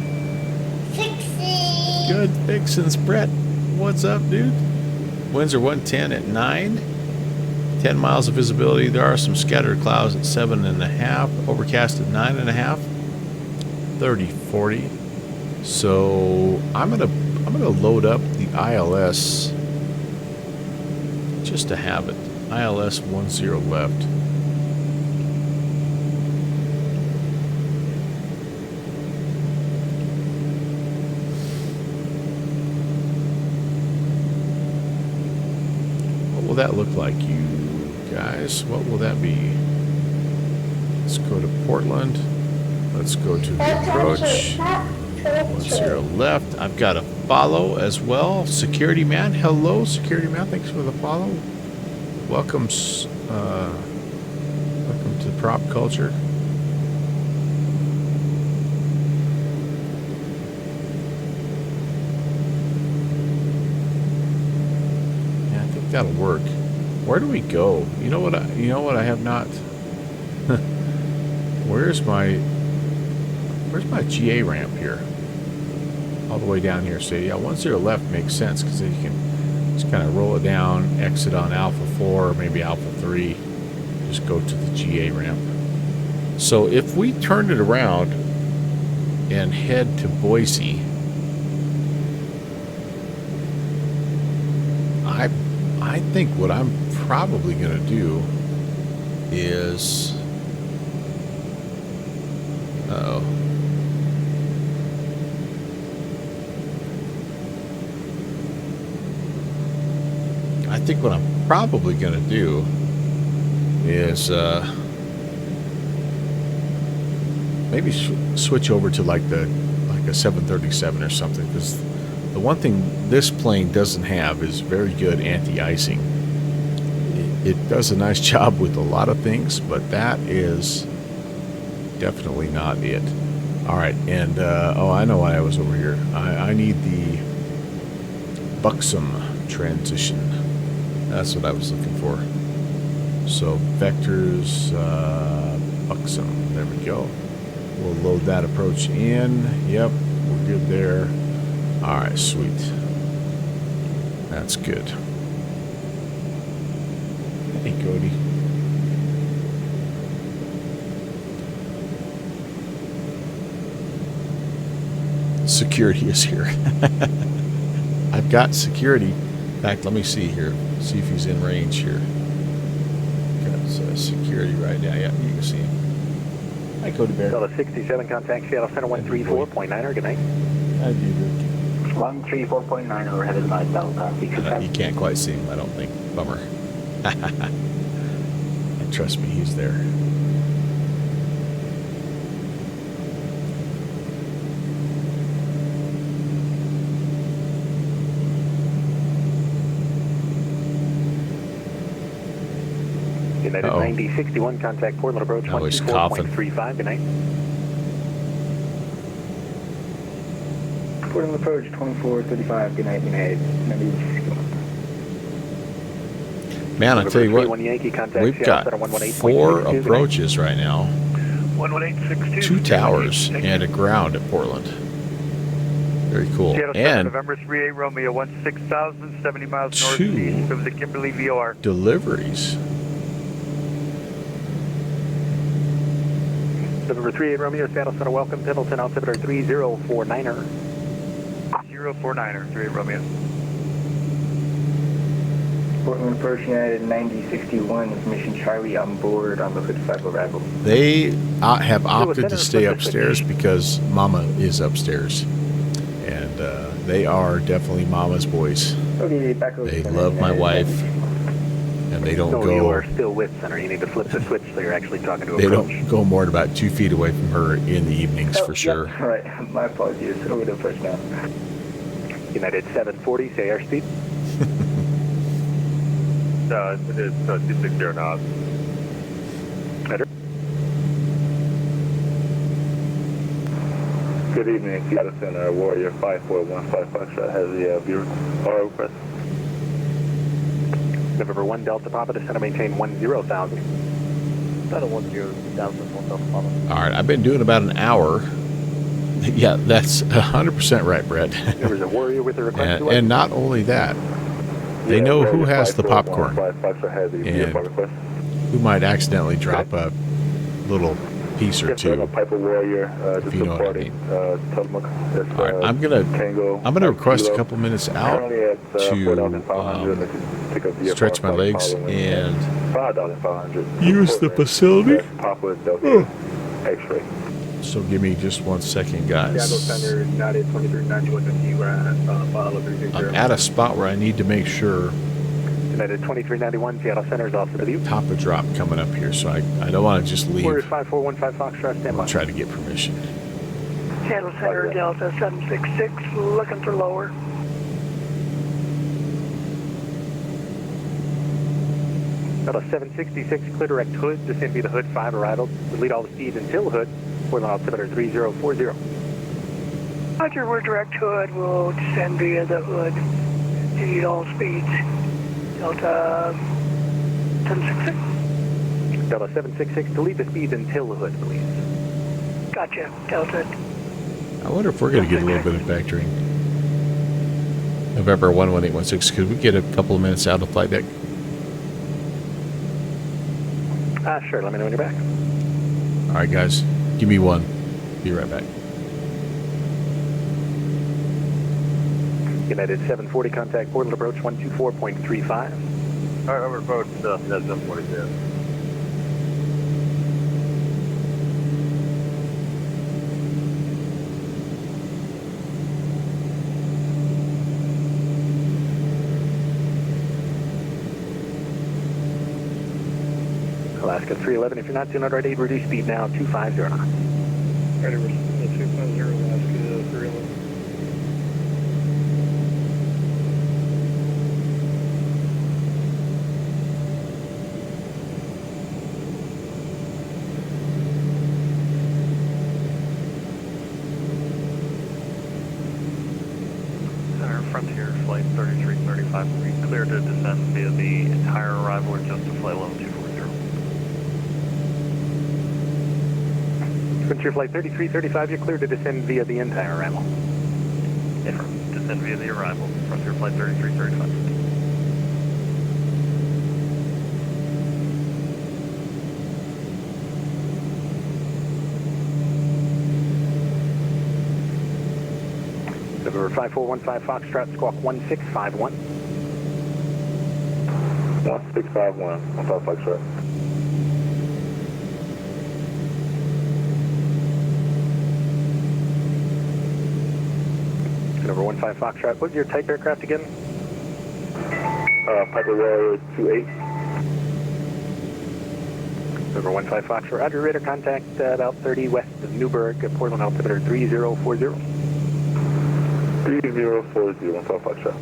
Fixie. Good fixins, Brett. What's up, dude? Winds are 110 at 9. 10 miles of visibility. There are some scattered clouds at 7.5. Overcast at 9.5. 30-40. So I'm gonna load up the ILS just to have it. ILS 10 left. What will that look like, you guys? What will that be? Let's go to Portland. Let's go to the approach. 10 left. I've got a follow as well. Security man. Hello, security man. Thanks for the follow. Welcome to prop culture. Yeah, I think that'll work. Where do we go? You know what I have not Where's my GA ramp here? All the way down here. So yeah, 10 left makes sense because then you can just kind of roll it down, exit on Alpha 4 or maybe Alpha 3. Just go to the GA ramp. So if we turn it around and head to Boise, I think what I'm probably going to do is... Uh-oh. I think what I'm probably going to do is maybe switch over to like a 737 or something, because the one thing this plane doesn't have is very good anti-icing. It does a nice job with a lot of things, but that is definitely not it. All right, and oh, I know why I was over here. I need the BSQ transition. That's what I was looking for. So vectors, BSQ. There we go. We'll load that approach in. Yep, we're good there. All right, sweet. That's good. Hey, Cody. Security is here. I've got security. In fact, let me see here. See if he's in range here. Got security right now. Yeah, you can see him. Hi, Cody Bear. Delta 67, contact Seattle Center 134.9. Good night. I do, Rick. 134.9 overheaded by Delta. You can't quite see him, I don't think. Bummer. And trust me, he's there. United 9061, contact Portland approach Oh, he's coughing. 124.35. Good night. Portland approach 2435. Good night, United. Man, I tell you what, Yankee, contact we've Seattle got Center 118.62. 4 approaches right now. 11862. 2 towers and a ground at Portland. Very cool. Seattle Center, And November 38 Romeo 16,000, 70 miles 2 northeast of the Kimberly VOR. deliveries. November 38 Romeo, Seattle Center, welcome. Pendleton, altimeter 3049er. 049er, 38 Romeo. Portland approach United 9061, information Charlie on board on the Hood 5 arrival. They have opted to stay upstairs because Mama is upstairs. And they are definitely Mama's boys. Okay, back over. They love my wife. And they don't No, you go... are still with Center. You need to flip the switch so you're actually talking to They approach. don't go more than about 2 feet away from her in the evenings, for sure. All right, my apologies. Over to approach now. United 740, say airspeed. It is 260 knots. Better. Good evening, Seattle Center, Warrior 5415 has the viewer request. November 1 Delta Papa to center, maintain 10,000. Center 10,000, 1 Delta Papa. All right, I've been doing about an hour. Yeah, that's 100% right, Brett. There was a Warrior with a request to and not only that, they know who has the popcorn and who might accidentally drop a little piece or two. Piper Warrior, if you know what I mean. Tillamook. All right, I'm gonna request a couple minutes out to stretch my legs and use the facility. X-ray. So give me just 1 second, guys. Seattle Center, United 2391, we're at follow I'm at a spot where I need to make sure United 2391, Seattle Center is off to the view. top a drop coming up here, so I don't want to just leave. Warrior 5415 Foxtrot, stand by. I'll try to get permission. Seattle Center, Delta 766, looking for lower. Delta 766, clear direct Hood, descend via the Hood 5 arrival. Lead all the speeds until Hood, Portland altimeter 3040. Roger, we're direct Hood, we'll descend via the Hood. You need all speeds. Delta 766. Delta 766, delete the speed until the hood, please. Gotcha. Delta. I wonder if we're going to get a little bit of factoring. November 11816, could we get a couple of minutes out of flight deck? Sure, let me know when you're back. All right, guys, give me one. Be right back. United 740, contact Portland approach 124.35. All right, over approach, that's 740. Alaska 311, if you're not doing it already, reduce speed now, 250 knots. Ready, we're 250, Alaska 311. Center Frontier Flight 3335, we clear to descend via the entire arrival or just to flight level 240. Frontier Flight 3335, you're clear to descend via the entire arrival. Descend via the arrival, Frontier Flight 3335. November 5415 Foxtrot, squawk 1651. 1651, 15 Foxtrot. November 15 Foxtrot, what's your type aircraft again? Piper Warrior 28. November 15 Foxtrot, Roger, radar contact about 30 west of Newburgh, Portland altimeter 3040. 3040, 15 Foxtrot.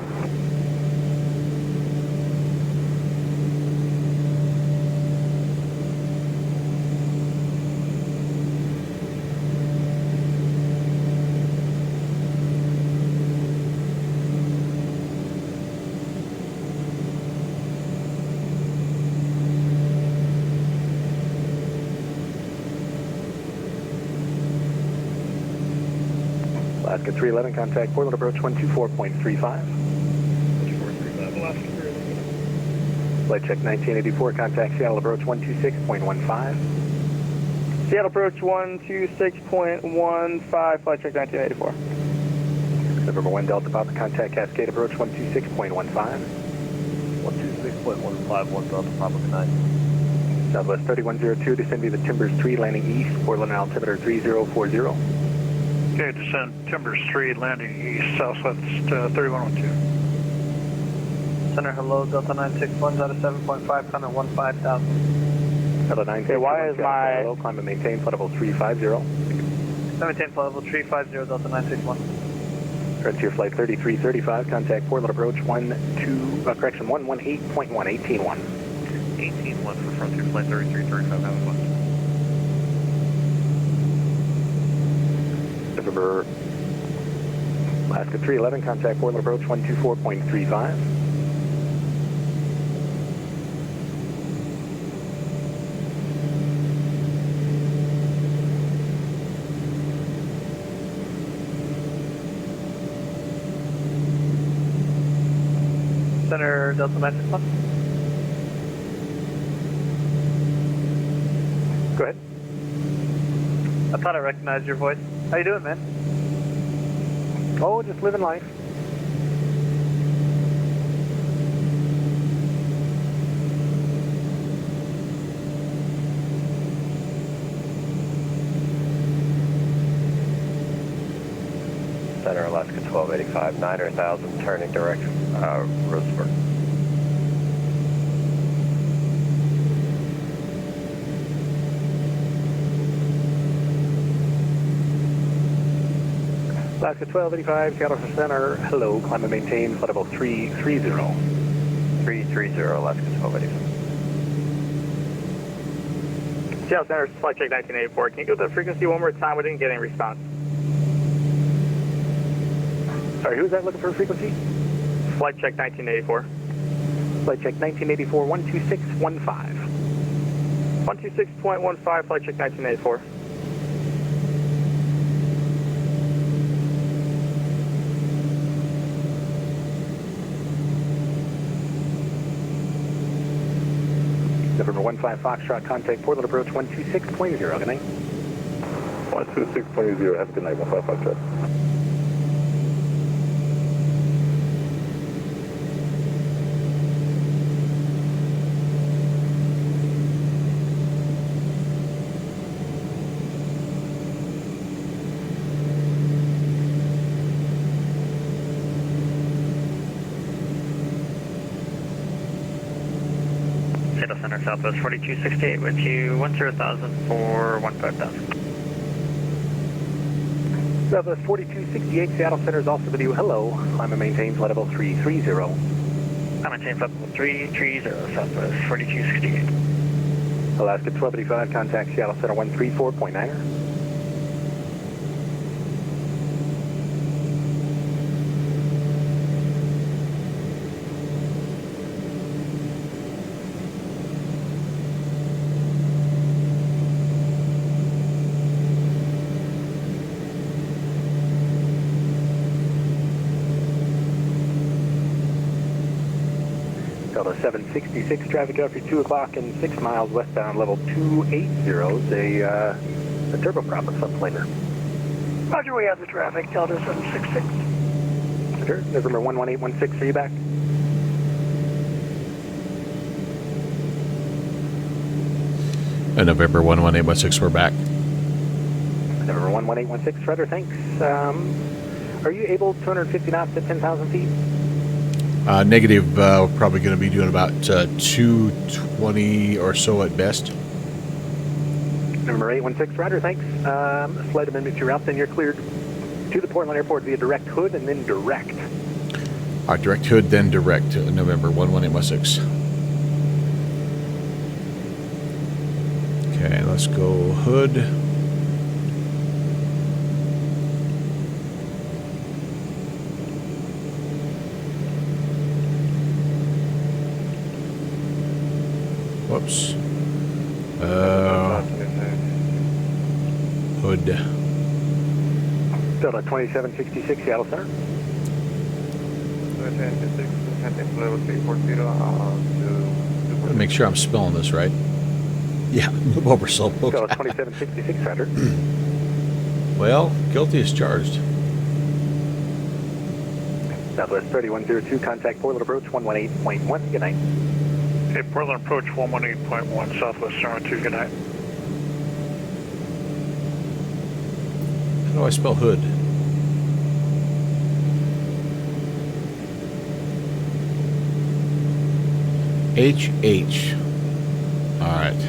Alaska 311, contact Portland approach 124.35. 2435, Alaska 311. Flight check 1984, contact Seattle approach 126.15. Seattle approach 126.15, flight check 1984. November 1 Delta Papa, contact Cascade approach 126.15. 126.15, 1 Delta Papa, good night. Southwest 3102, descend via the Timbers 3, landing east, Portland altimeter 3040. Okay, descend Timbers 3, landing east, southwest 3102. Center, hello, Delta 961, out of 7.5, climb at 15,000. Delta 961, why is my- hello, climb and maintain flight level 350. Maintain flight level 350, Delta 961. Frontier Flight 3335, contact Portland approach 118.1, 18.1. 18-1 for Frontier Flight 3335, have a fun. November Alaska 311, contact Portland approach 124.35. Center, Delta 961. Go ahead. I thought I recognized your voice. How you doing, man? Oh, just living life. Center, Alaska 1285, 9,000, turning direct, Roseburg. Alaska 1285, Seattle Center, hello, climb and maintain flight level 330. 330, Alaska 1285. Seattle Center, flight check 1984. Can you go to the frequency one more time? We didn't get any response. Sorry, who was that looking for a frequency? Flight check 1984. Flight check 1984, 12615. 126.15, flight check 1984. November 15 Foxtrot, contact Portland approach 126.0, good night. 126.0, have a good night, 15 Foxtrot. Seattle Center Southwest 4268 with you 10,000 for 15,000. Southwest 4268, Seattle Center is also with you. Hello, climb and maintain flight level 330. I'm maintain flight level 330, Southwest 4268. Alaska 1285, contact Seattle Center 134.9er. Delta 766, traffic after 2 o'clock and 6 miles westbound, level 280 is a turboprop with subplaner. Roger, we have the traffic, Delta 766. Sure, November 11816, are you back? November 11816, we're back. November 11816, Fredder, thanks. Are you able 250 knots at 10,000 feet? Negative, we're probably going to be doing about 220 or so at best. November 816, Ryder, thanks. Slight amendment to your route, then you're cleared to the Portland Airport via direct hood and then direct. All right, direct hood, then direct, November 11816. Okay, let's go hood. Whoops. Hood. Delta 2766, Seattle Center. Make sure I'm spelling this right. Yeah, move over, Slowpoke. Delta 2766, Ryder. Well, guilty as charged. Southwest 3102, contact Portland approach 118.1, good night. Okay, Portland approach 118.1, Southwest 72, good night. How do I spell hood? HH. All right.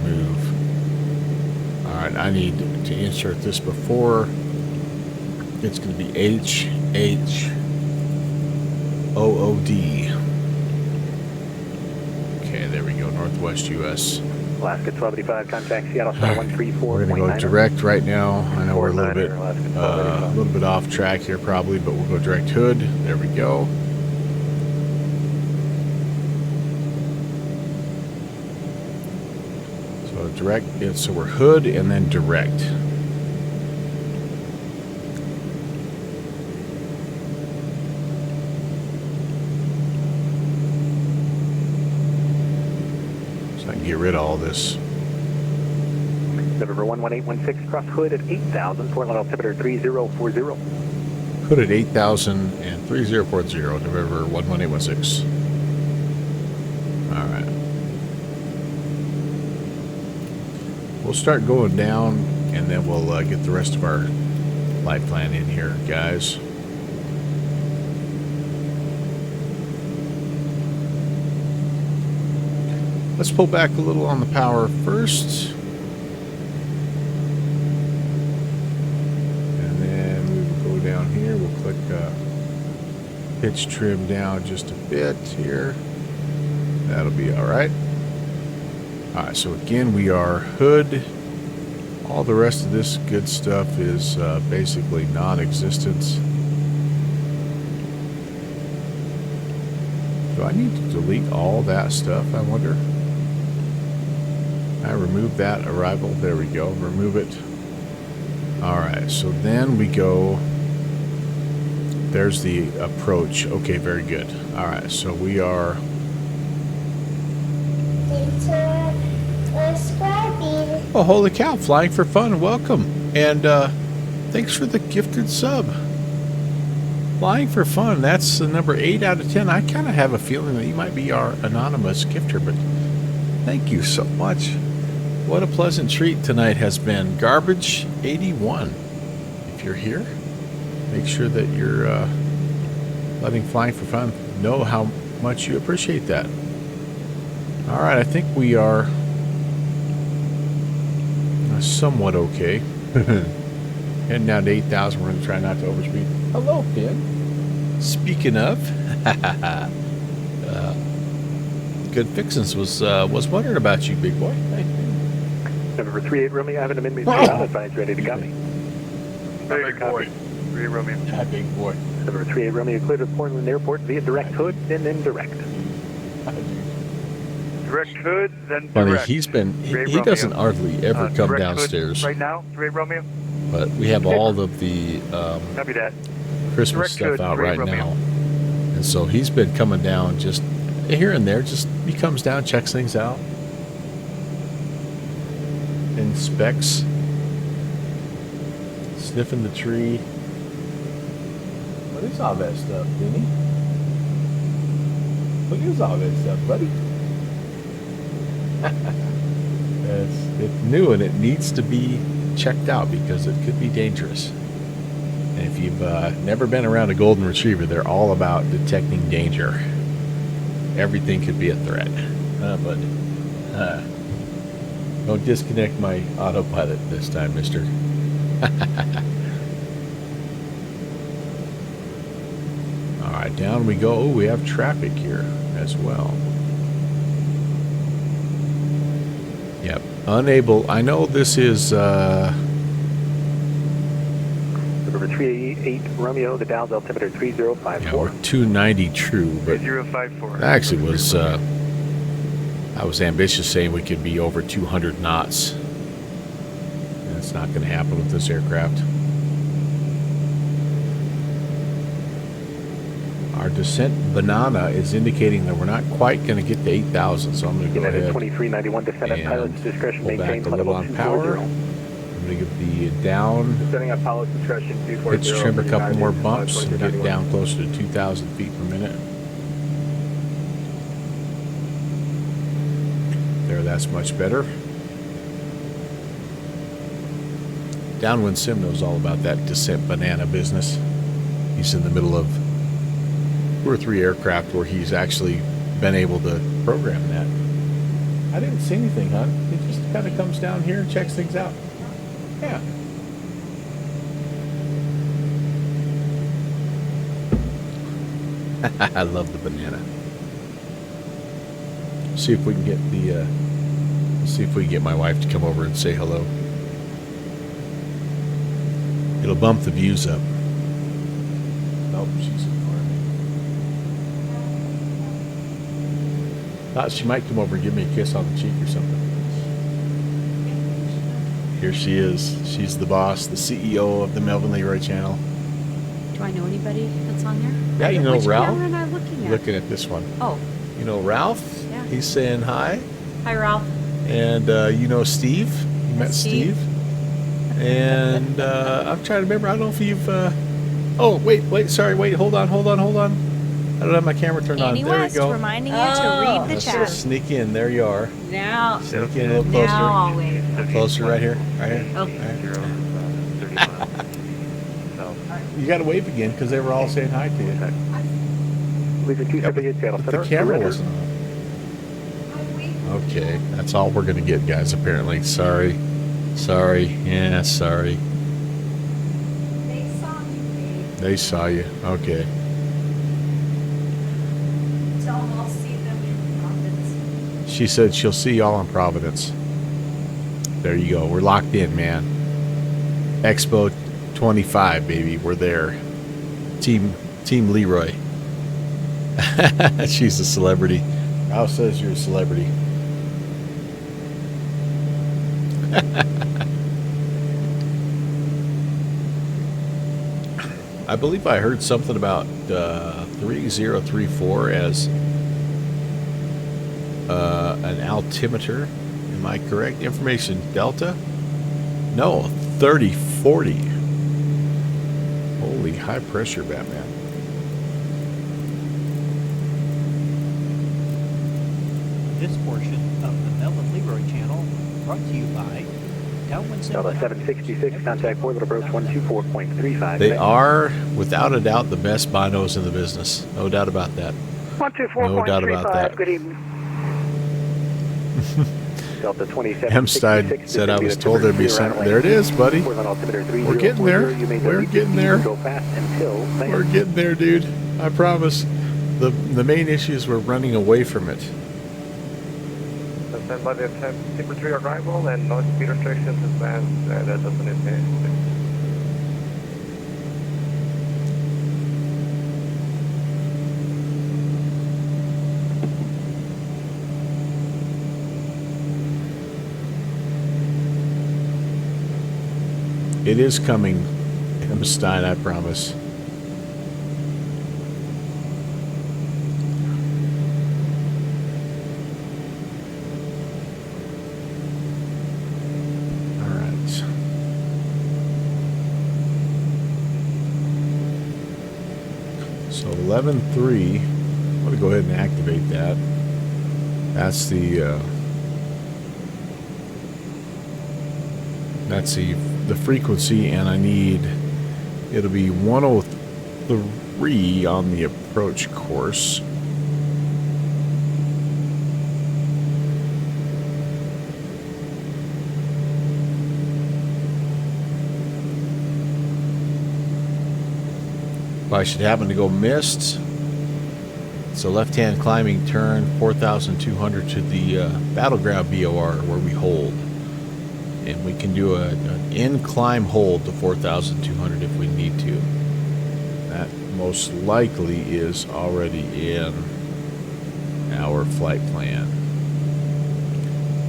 Remove. All right, I need to insert this before. It's going to be HHOOD. Okay, there we go. Northwest U.S. Alaska 1285, contact Seattle Center 134.9. We're going to go direct right now. I know we're a little bit off track here probably, but we'll go direct hood. There we go. So direct, so we're hood and then direct. So I can get rid of all this. November 11816, cross hood at 8,000, Portland altimeter 3040. Hood at 8,000 and 3040, November 11816. All right. We'll start going down, and then we'll get the rest of our flight plan in here, guys. Let's pull back a little on the power first. And then we will go down here. We'll click pitch trim down just a bit here. That'll be all right. All right, so again, we are hood. All the rest of this good stuff is basically non-existent. Do I need to delete all that stuff, I wonder? I removed that arrival. There we go. Remove it. Alright, so then we go... There's the approach. Okay, very good. Alright, so we are... Thanks for subscribing. Oh, holy cow. Flying for fun. Welcome. And thanks for the gifted sub. Flying for fun. That's the number 8 out of 10. I kind of have a feeling that you might be our anonymous gifter, but thank you so much. What a pleasant treat tonight has been. Garbage 81. If you're here, make sure that you're letting Flying for Fun know how much you appreciate that. All right, I think we are somewhat okay. Heading down to 8,000. We're going to try not to overspeed. Hello, Pin. Speaking of, Good Fixins was wondering about you, big boy. Hey. November 38 Romeo, having a midway advice ready to copy. Big boy. 3 Romeo. Hi, big boy. November 38 Romeo, cleared to Portland Airport via direct HOOD and then direct. Direct HOOD, then Funny, direct. he Romeo. doesn't hardly ever come direct downstairs. HOOD right now, 3 Romeo. But we have all of the Copy that. Christmas Direct stuff HOOD, out 3 right Romeo. now. And so he's been coming down just here and there. Just he comes down, checks things out, inspects, sniffing the tree. What is all that stuff, Denny? What is all that stuff, buddy? It's new and it needs to be checked out because it could be dangerous. And if you've never been around a golden retriever, they're all about detecting danger. Everything could be a threat. But don't disconnect my autopilot this time, mister. All right, down we go. Oh, we have traffic here as well. Yep, unable. I know this is... November 38 Romeo, the Dow's altimeter 3054. Yeah, we're 290 true, but 3054. actually was I was ambitious saying we could be over 200 knots. That's not going to happen with this aircraft. Our descent banana is indicating that we're not quite going to get to 8,000, so I'm going to go United ahead 2391, descent at pilot's and discretion, pull back maintain a little level on power. 240. I'm going to give the down Setting up pilot's discretion 240. pitch trim a couple more bumps and get down closer to 2,000 feet per minute. There, that's much better. Downwind Sim knows all about that descent banana business. He's in the middle of 2 or 3 aircraft where he's actually been able to program that. I didn't see anything, hon. It just kind of comes down here and checks things out. Yeah. I love the banana. See if we can get the see if we can get my wife to come over and say hello. It'll bump the views up. Oh, she's ignoring me. Thought she might come over and give me a kiss on the cheek or something. Here she is. She's the boss, the CEO of the Melvin Leroy channel. Do I know anybody that's on there? Yeah, you know Which Ralph. camera am I looking at? Looking at this one. Oh, You know Ralph? Yeah. He's saying hi. hi Ralph. And you know Steve? You met Steve. Steve? And I'm trying to remember. I don't know if you've... Oh, wait, sorry. Wait, hold on. I don't have my camera turned Annie on. There West we go. reminding you Oh. to read the Let's chat. sneak in. There you are. Now, Sneak in a little closer. now I'll wave. Closer right here. Right here. Oh. Right here. 30 miles. So, You got to wave again because they were all saying hi to you. Leaving 278 Seattle But Center. the camera surrender. wasn't on. Okay, that's all we're gonna get, guys. Apparently, sorry. Yeah, sorry. They saw you. Okay. Tell them I'll see them in Providence. She said she'll see y'all in Providence. There you go. We're locked in, man. Expo 25, baby. We're there. Team Leroy. She's a celebrity. Al says you're a celebrity. I believe I heard something about 3034 as an altimeter. Am I correct? Information Delta? No, 3040. Holy high pressure, Batman. This portion of the Melvin Leroy channel brought to you by Downwind Delta 766, contact Portland approach 124.35. They are, without a doubt, the best binos in the business. No doubt about that. 124.35. No doubt about that. Good evening. Delta 27. M. Stein said I was told there'd be some. There it is, buddy. We're getting there. We're getting there. We're getting there, dude. I promise. The main issue is we're running away from it. Stand by the temperature arrival and no speed restrictions advanced and that doesn't impact. It is coming, M. Stein, I promise. So 11.3, I'm going to go ahead and activate that. That's the frequency, and I need, it'll be 103 on the approach course. If I should happen to go missed, it's a left-hand climbing turn, 4,200 to the battleground BOR where we hold. And we can do an in-climb hold to 4,200 if we need to. That most likely is already in our flight plan.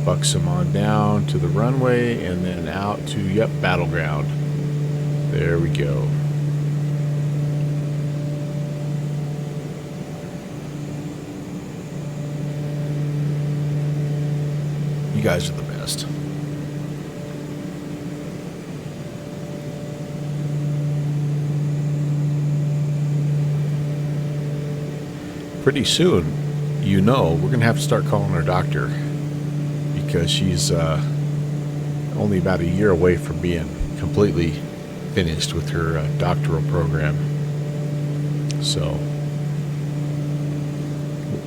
Bucks them on down to the runway and then out to, yep, battleground. There we go. You guys are the best. Pretty soon, you know, we're going to have to start calling her doctor because she's only about a year away from being completely finished with her doctoral program. So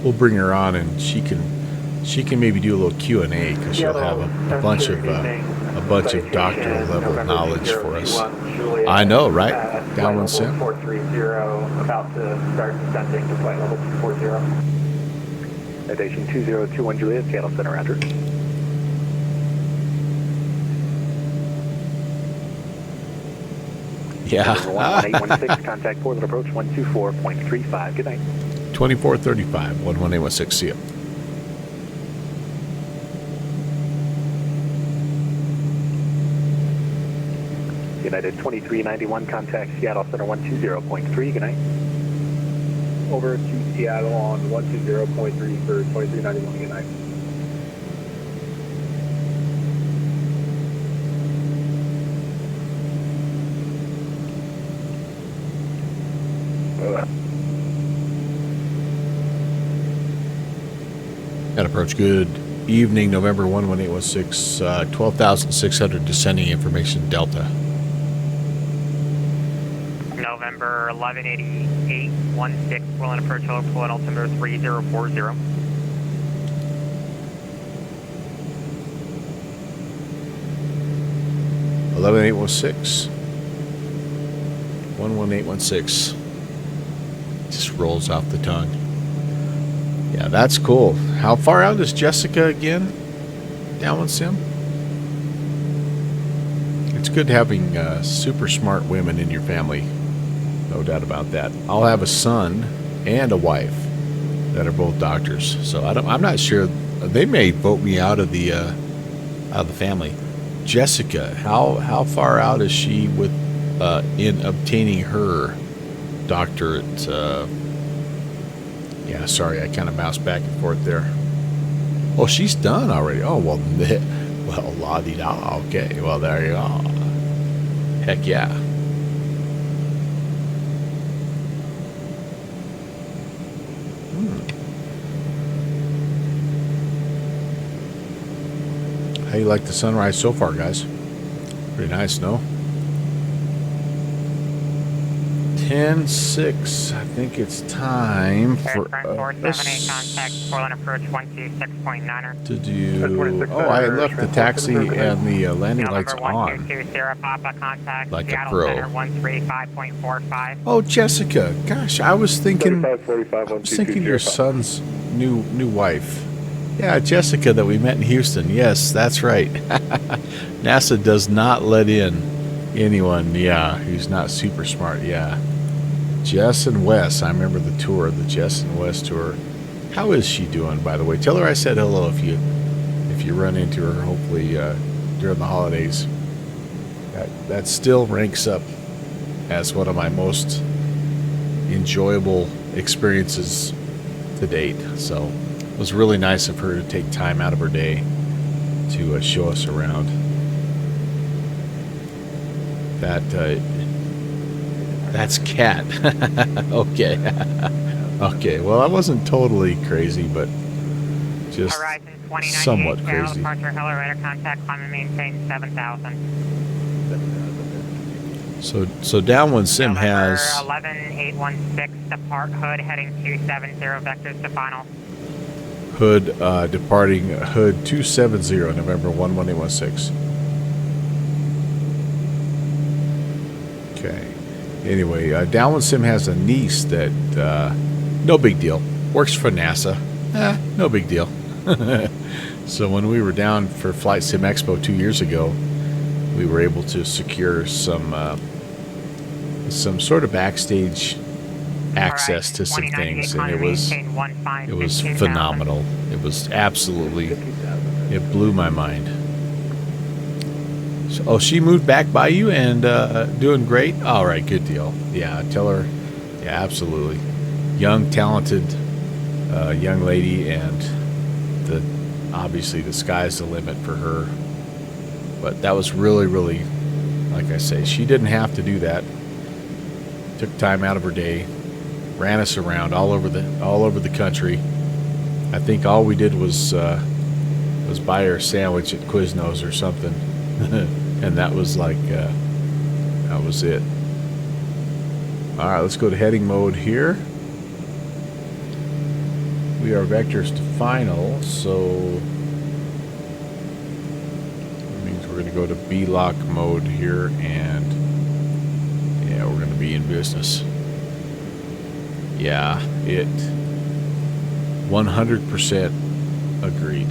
we'll bring her on and she can maybe do a little Q&A because she'll have a bunch of doctoral level knowledge for us. I know, right? Downwind Sim. 430, about to start descending to flight level 240. Station 2021 Juliet, Seattle Center, Roger. Yeah. 1816, contact Portland approach 124.35. Good night. 2435, 11816, see ya. United 2391, contact Seattle Center 120.3. Good night. Over to Seattle on 120.3 for 2391. Good night. At approach, good evening, November 11816, 12,600 descending information, Delta. November 118816, will approach heliport altimeter 3040. Eleven 816. 11816. Just rolls off the tongue. Yeah, that's cool. How far out is Jessica again? Downwind Sim? It's good having super smart women in your family. No doubt about that. I'll have a son and a wife. that are both doctors. So I'm not sure. They may vote me out of the family. Jessica, how far out is she with in obtaining her doctorate? Yeah, sorry, I kind of bounced back and forth there. Oh, she's done already. Oh, well, well, la-di-da. Okay, well, there you go. Heck yeah. How you like the sunrise so far, guys? Pretty nice, no? 10-6. I think it's time for us contact Portland approach 126.9er. to do. Oh, I left the taxi and the landing lights November on 1220 Papa contact like a Seattle pro. Center 135.45. Oh, Jessica, gosh, I was thinking 45, your son's new wife. Yeah, Jessica that we met in Houston. Yes, that's right. NASA does not let in anyone, yeah, who's not super smart. Yeah. Jess and Wes, I remember the tour, the Jess and Wes tour. How is she doing, by the way? Tell her I said hello if you run into her, hopefully during the holidays. That still ranks up as one of my most enjoyable experiences to date. So it was really nice of her to take time out of her day to show us around. That's Cat. Okay. Okay, well, I wasn't totally crazy, but just somewhat crazy. Departure, hello, radar contact, climb and maintain 7,000. So Downwind Sim has 11816, depart HOOD heading 270, vectors to final. HOOD departing HOOD 270, November 11816. Okay. Anyway, Downwind Sim has a niece that, no big deal, works for NASA. No big deal. So when we were down for Flight Sim Expo 2 years ago, we were able to secure some sort of backstage access to some things, and it was phenomenal. It was absolutely, it blew my mind. So, oh, she moved back by you and doing great? All right, good deal. Yeah, tell her. Yeah, absolutely. Young, talented young lady, and obviously the sky's the limit for her. But that was really, really, like I say, she didn't have to do that. Took time out of her day, ran us around all over the country. I think all we did was buy her a sandwich at Quiznos or something. And that was like, that was it. All right, let's go to heading mode here. We are vectors to final, so that means we're going to go to B-lock mode here, and yeah, we're going to be in business. Yeah, it 100% agreed.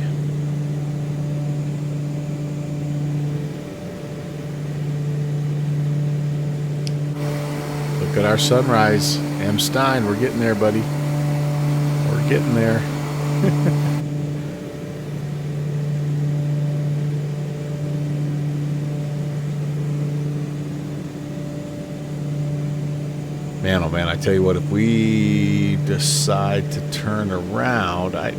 Look at our sunrise. M. Stein, we're getting there, buddy. We're getting there. Man, oh man, I tell you what, if we decide to turn around, man,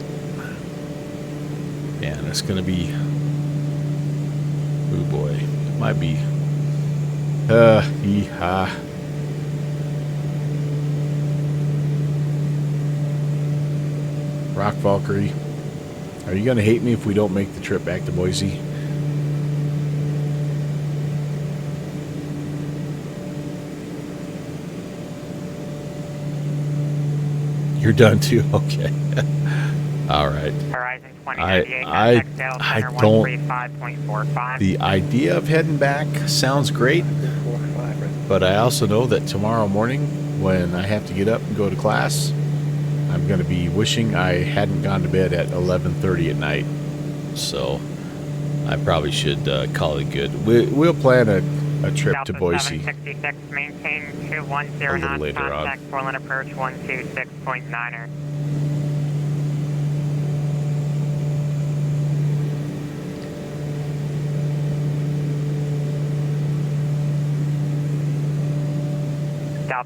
it's going to be, oh boy, it might be, yeehaw. Rock Valkyrie, are you going to hate me if we don't make the trip back to Boise? You're done too? Okay. All right. I don't, the idea of heading back sounds great, but I also know that tomorrow morning when I have to get up and go to class, I'm going to be wishing I hadn't gone to bed at 11:30 at night. So I probably should call it good. We'll plan a trip to Boise maintain 210 a little later on. Portland approach 126.9er.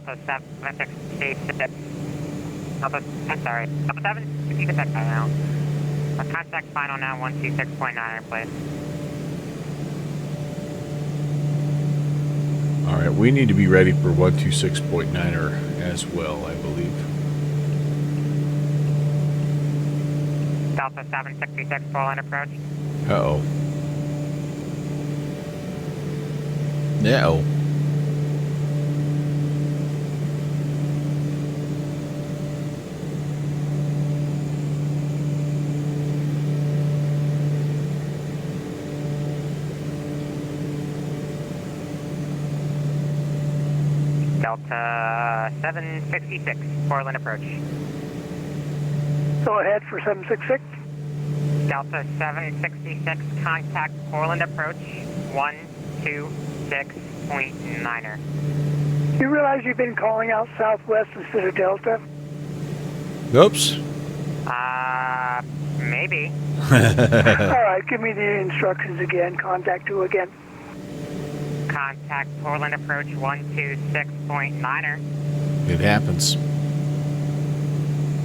Delta 766. Delta 766 right now. Contact final now 126.9, please. All right, we need to be ready for 126.9er as well, I believe. Delta 766, full line approach. Uh-oh. Uh-oh. Delta 766, Portland approach. Go ahead for 766. Delta 766, contact Portland approach 126.9er. You realize you've been calling out Southwest instead of Delta? Oops. Maybe. All right, give me the instructions again. Contact who again? Contact Portland approach 126.9er. It happens.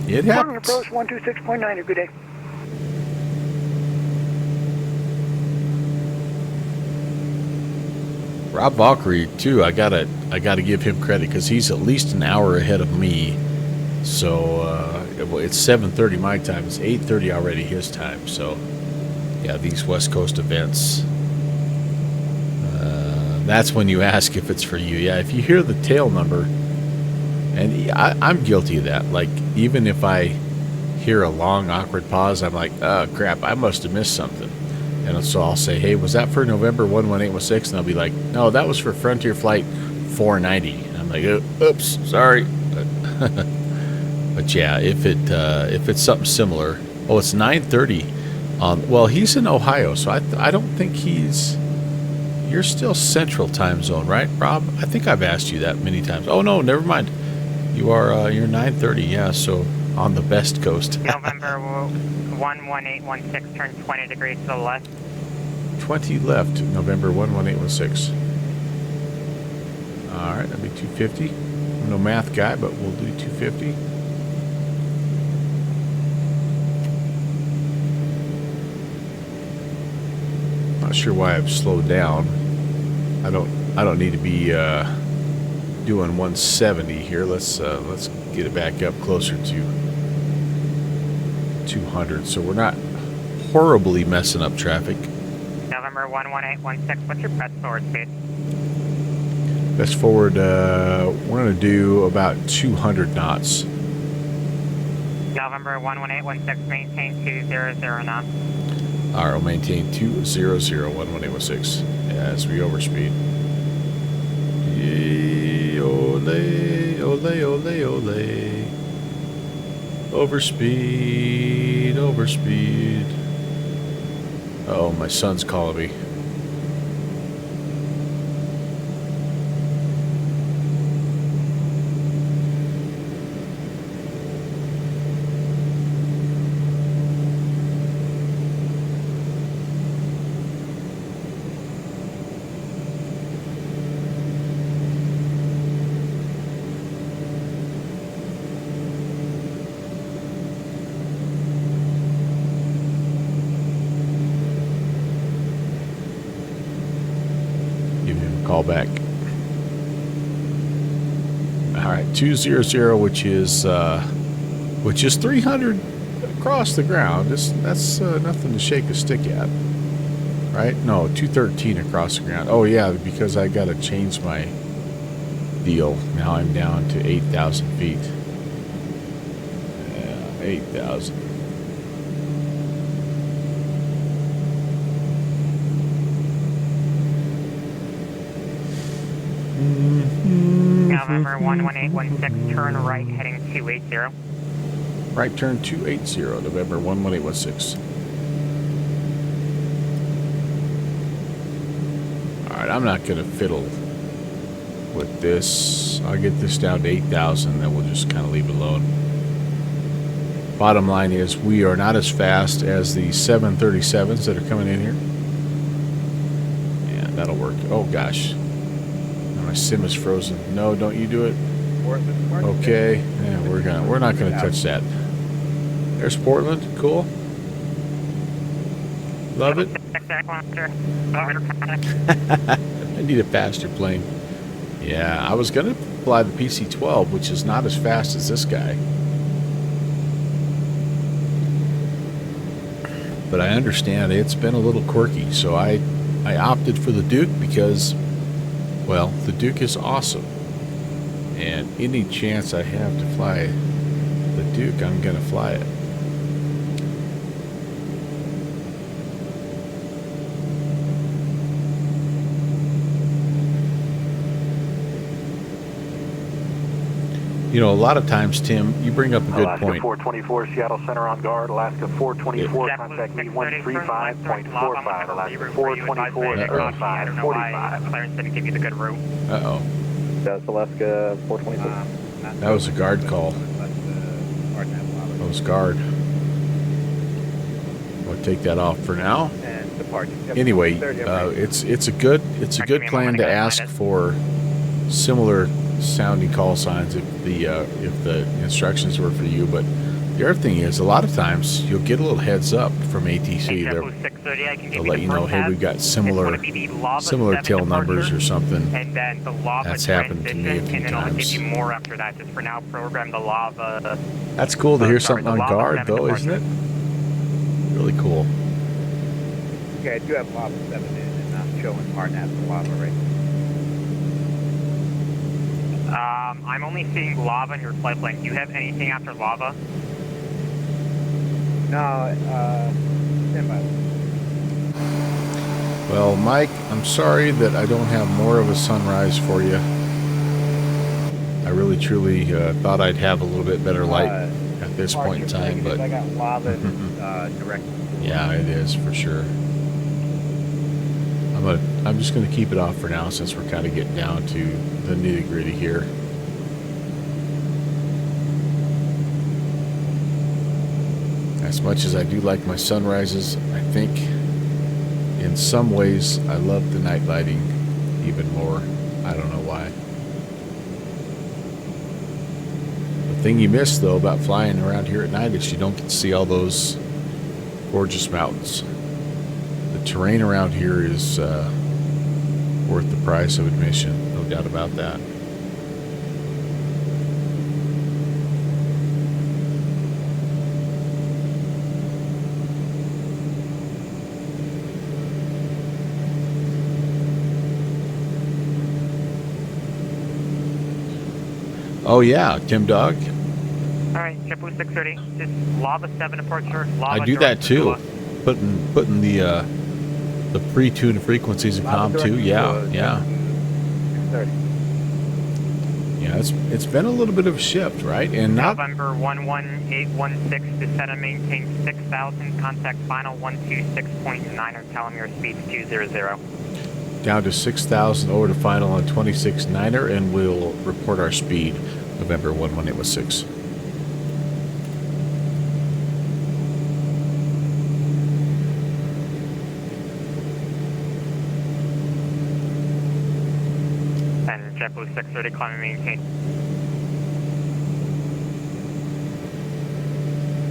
It Portland happens. approach 126.9er. Good day. Rob Valkyrie too. I gotta give him credit because he's at least an hour ahead of me. So it's 7:30 my time. It's 8:30 already his time. So yeah, these West Coast events. That's when you ask if it's for you. Yeah, if you hear the tail number, and I'm guilty of that. Like even if I hear a long awkward pause, I'm like, oh crap, I must have missed something. And so I'll say, hey, was that for November 11816? And they'll be like, no, that was for Frontier Flight 490. And I'm like, oops, sorry. But yeah, if it's something similar, oh, it's 9:30. Well, he's in Ohio, so I don't think he's. You're still Central Time Zone, right, Rob? I think I've asked you that many times. Oh no, never mind. You are you're 9:30. Yeah, so on the best coast. November 11816, turn 20 degrees to the left. 20 left, November 11816. All right, that'll be 250. I'm no math guy, but we'll do 250. Not sure why I've slowed down. I don't need to be doing 170 here. Let's get it back up closer to 200, so we're not horribly messing up traffic. November 11816, what's your best forward speed? Best forward, we're going to do about 200 knots. November 11816, maintain 200 knots. All right, we'll maintain 200, 11816 as we overspeed. Yay, ole, ole, ole, ole. Overspeed, overspeed. Oh, my son's calling me. Call back. All right, 200, which is 300 across the ground. That's nothing to shake a stick at, right? No, 213 across the ground. Oh yeah, because I got to change my deal. Now I'm down to 8,000 feet. Yeah, 8,000. November 11816, turn right heading 280. Right turn 280, November 11816. Alright, I'm not going to fiddle with this. I'll get this down to 8,000, then we'll just kind of leave it alone. Bottom line is, we are not as fast as the 737s that are coming in here. Yeah, that'll work. Oh gosh. My sim is frozen. No, don't you do it. Okay, yeah, we're not gonna touch that. There's Portland, cool. Love it. I need a faster plane. Yeah, I was gonna fly the PC-12, which is not as fast as this guy. But I understand it's been a little quirky, so I opted for the Duke because, well, the Duke is awesome. And any chance I have to fly the Duke, I'm gonna fly it. You know, a lot of times, Tim, you bring up a good Alaska point. 424, Seattle Center on guard. Alaska 424, contact me 135.45. Alaska 424, 35.45. Clarence didn't give you the good route. Uh-oh. That's Alaska 424. That was a guard call. That was guard. I'll take that off for now. And departure. Anyway, it's a good plan to ask for similar sounding call signs if the instructions were for you. But the other thing is, a lot of tames you'll get a little heads up from ATC. They'll let you know, hey, we've got similar tail numbers or something. And then the lava That's happened to me a few and then I'll give times. you more after that. Just for now, program the lava. That's cool to hear something on the lava guard, 7 though, departure. isn't it? Really cool. Okay, I do have lava 7 in, and I'm showing hard at the lava right now. I'm only seeing lava in your flight plan. Do you have anything after lava? No, stand by. Well, Mike, I'm sorry that I don't have more of a sunrise for you. I really, truly thought I'd have a little bit better light at this point in time, but I got lava direct. yeah, it is for sure. I'm just going to keep it off for now since we're kind of getting down to the nitty-gritty here. As much as I do like my sunrises, I think in some ways I love the night lighting even more. I don't know why. The thing you miss, though, about flying around here at night is you don't get to see all those gorgeous mountains. The terrain around here is worth the price of admission, no doubt about that. Oh yeah, Tim Dog. Alright, JetBlue 630. Just lava 7 departure. Lava I do that direct too. to Putting the pre-tuned frequencies in COM too. Yeah. Yeah, it's been a little bit of a shift, right? And not November 11816 to set and maintain 6,000. Contact final 126.9 or tell them your speed's 200. down to 6,000 over to final on 26.9er, and we'll report our speed November 11816. And JetBlue 630, climb and maintain.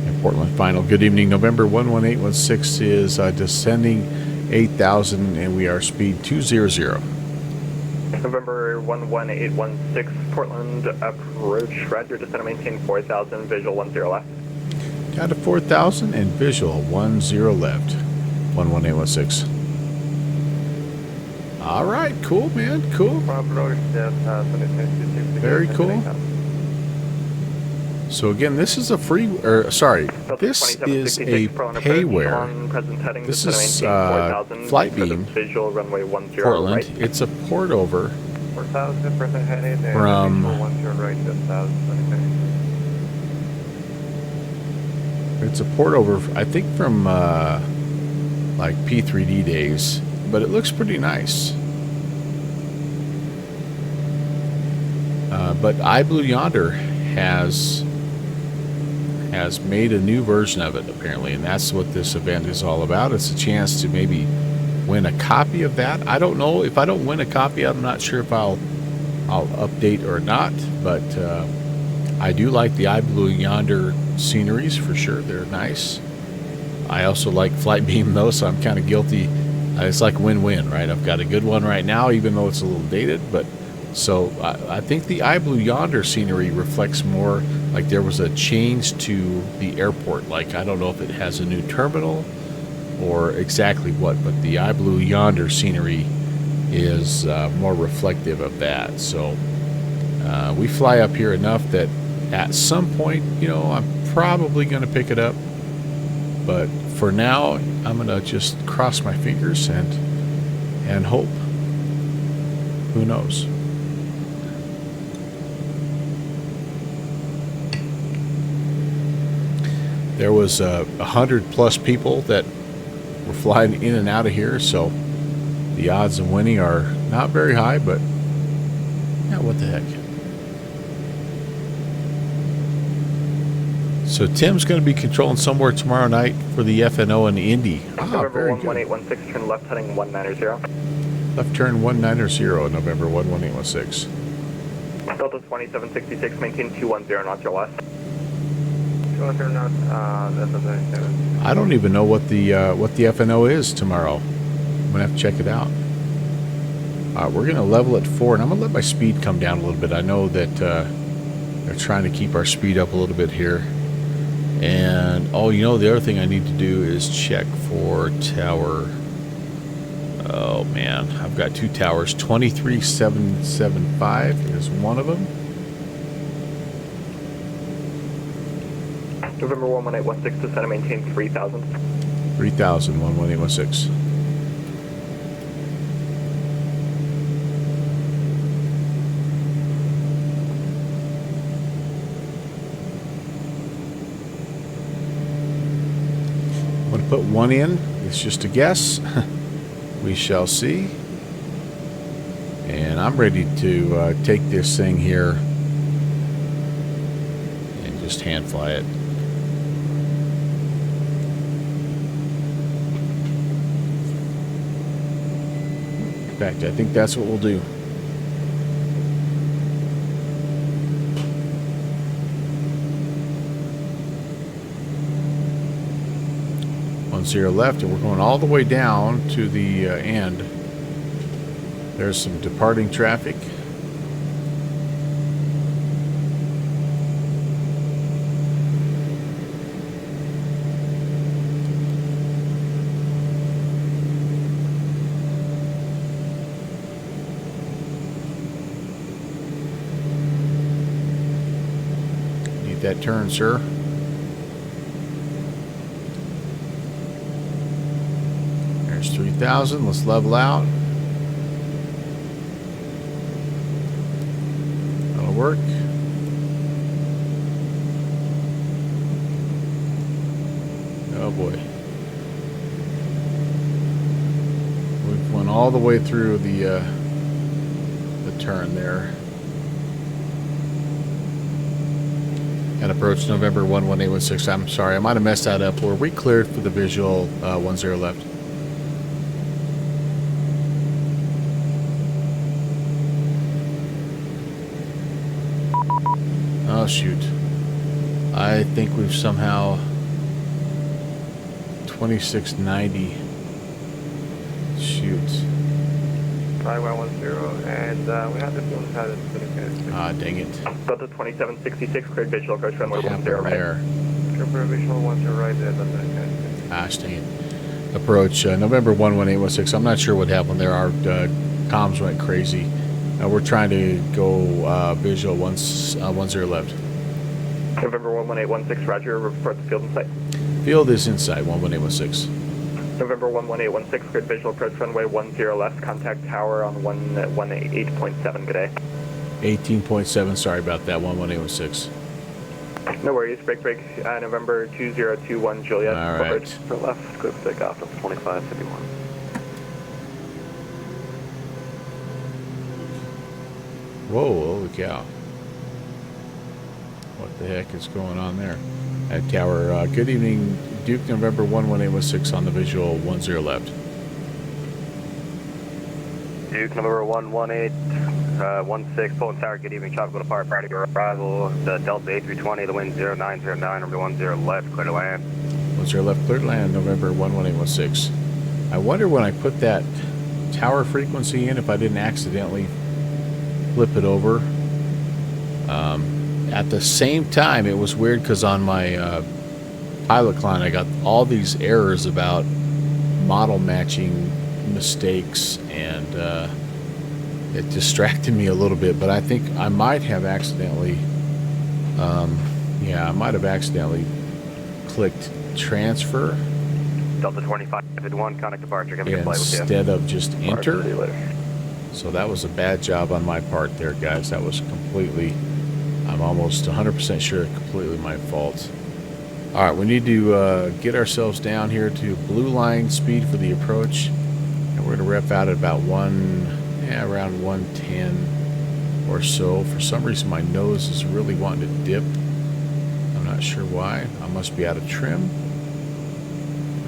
And Portland final. Good evening. November 11816 is descending 8,000, and we are speed 200. November 11816, Portland approach, roger, descend and maintain 4,000, visual 10 left. Down to 4,000 and visual 10 left. 11816. All right, cool, man, cool. Very cool. So again, this is a free, this is a payware. This is Flightbeam, Portland. It's a port over from, it's a port over, I think from like P3D days, but it looks pretty nice. But iBlue Yonder has made a new version of it, apparently, and that's what this event is all about. It's a chance to maybe win a copy of that. I don't know. If I don't win a copy, I'm not sure if I'll I'll update or not, but I do like the Eye Blue Yonder sceneries for sure. They're nice. I also like Flight Beam though, so I'm kind of guilty. It's like win-win, right? I've got a good one right now, even though it's a little dated, but so I think the Eye Blue Yonder scenery reflects more like there was a change to the airport. Like, I don't know if it has a new terminal or exactly what, but the Eye Blue Yonder scenery is more reflective of that. So we fly up here enough that at some point, you know, I'm probably going to pick it up. But for now, I'm going to just cross my fingers and hope. Who knows? There was 100+ people that were flying in and out of here, so the odds of winning are not very high, but yeah, what the heck. So Tim's going to be controlling somewhere tomorrow night for the FNO and the Indy. November 11816, turn left heading 190. Left turn 190, November 11816. Delta 2766, maintain 210 knots your left. 210 knots, that's a 97. I don't even know what the FNO is tomorrow. I'm going to have to check it out. We're going to level at 4, and I'm going to let my speed come down a little bit. I know that they're trying to keep our speed up a little bit here. And, oh, you know, the other thing I need to do is check for tower. Oh, man. I've got 2 towers. 23775 is one of them. November 11816, descend and maintain 3000. 3000, 11816. I'm going to put 1 in. It's just a guess. We shall see. And I'm ready to take this thing here and just hand fly it. In fact, I think that's what we'll do. Zero left, and we're going all the way down to the end. There's some departing traffic. Need that turn, sir. There's 3000. Let's level out. That'll work. Oh boy. We've went all the way through the turn there. And approach November 11816. I'm sorry, I might have messed that up. Were we cleared for the visual 10 left? Oh shoot. I think we've somehow 2690. Shoot. 5110, and we have the fuel inside of the Ah, dang it. Delta 2766, cleared visual approach runway 10 right. There. Trooper visual 10 right there, that's Gosh, dang it. Approach November 11816. I'm not sure what happened there. Our comms went crazy. We're trying to go visual 10 left. November 11816, roger, report the field in sight. Field is inside 11816. November 11816, grid visual approach runway 10 left, contact tower on 118.7, good day. 18.7, sorry about that, 11816. No worries, break, November 2021 Juliet. All right. For left, clear for takeoff, 2551. Whoa, holy cow. What the heck is going on there? At tower, good evening, Duke, November 11816 on the visual 10 left. Duke, November 118, 16, Fulton Tower, good evening, tropical depart, prior to your arrival. The Delta A320, the wind 0909, number 10 left, clear to land. 10 left, clear to land, November 11816. I wonder when I put that tower frequency in if I didn't accidentally flip it over. At the same time, it was weird because on my pilot client, I got all these errors about model matching mistakes, and it distracted me a little bit. But I think I might have accidentally, I might have accidentally clicked transfer. Delta 2551, contact departure, have a good flight with you. Instead of just enter. So that was a bad job on my part there, guys. That was completely, I'm almost 100% sure, completely my fault. All right, we need to get ourselves down here to blue line speed for the approach, and we're going to rep out at about around 110 or so. For some reason, my nose is really wanting to dip. I'm not sure why. I must be out of trim.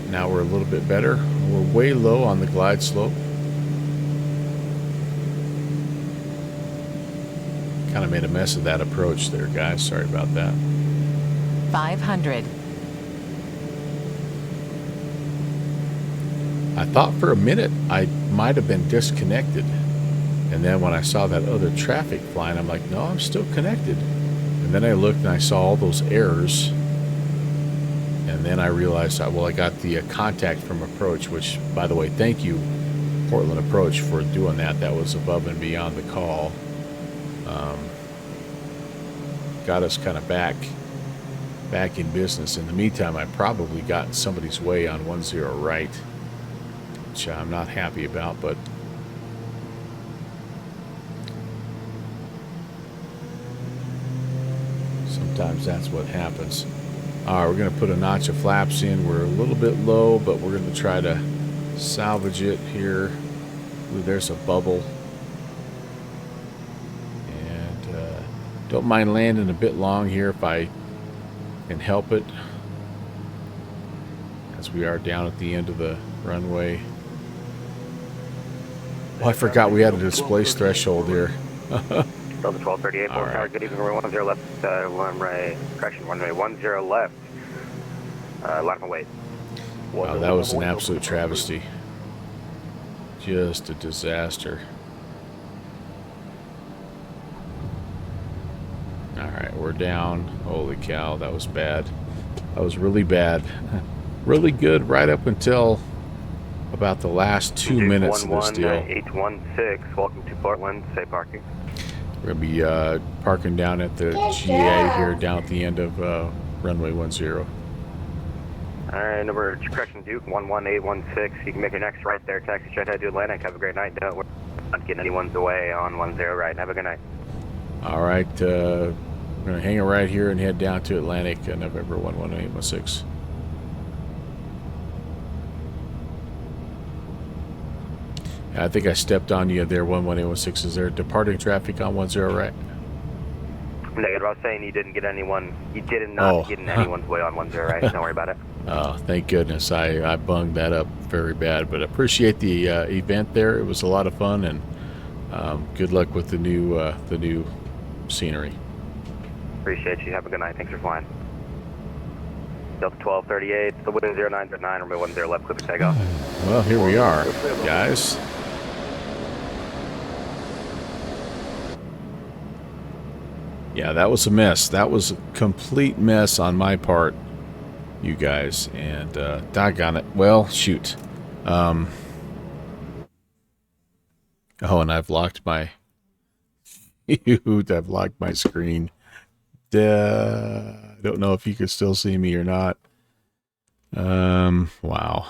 Now we're a little bit better. We're way low on the glide slope. Kind of made a mess of that approach there, guys. Sorry about that. 500. I thought for a minute I might have been disconnected. And then when I saw that other traffic flying, I'm like, no, I'm still connected. And then I looked and I saw all those errors. And then I realized, well, I got the contact from approach, which, by the way, thank you, Portland Approach, for doing that. That was above and beyond the call. Got us kind of back in business. In the meantime, I probably got in somebody's way on 10 right, which I'm not happy about, but sometimes that's what happens. All right, we're going to put a notch of flaps in. We're a little bit low, but we're going to try to salvage it here. Ooh, there's a bubble. And don't mind landing a bit long here if I can help it, as we are down at the end of the runway. Oh, I forgot we had a displace threshold here. Delta 1238, Fulton Tower, good evening, runway 10 left, runway 10 left, line of weight. Wow, that was an absolute travesty. Just a disaster. Alright, we're down. Holy cow, that was bad. That was really bad. Really good right up until about the last 2 minutes of this deal. 816, welcome to Portland, safe parking. We're going to be parking down at the GA here, down at the end of runway 10. Alright, number correction, Duke 11816. You can make your next right there. Taxi straight ahead to Atlantic. Have a great night. Don't worry about getting anyone's away on 10 right. Have a good night. Alright, we're going to hang it right here and head down to Atlantic, November 11816. I think I stepped on you there, 11816. Is there departing traffic on 10 right? Negative. I was saying you didn't get anyone. You did not get in anyone's way on 10 right. Don't worry about it. Oh, thank goodness. I bunged that up very bad, but appreciate the event there. It was a lot of fun, and good luck with the new scenery. Appreciate you. Have a good night. Thanks for flying. Delta 1238, the wind 0909, runway 10 left, clear for takeoff. Well, here we are, guys. Yeah, that was a mess. That was a complete mess on my part, you guys. And doggone it. Well, shoot. Oh, and I've locked my... I've locked my screen. I don't know if you can still see me or not. Wow.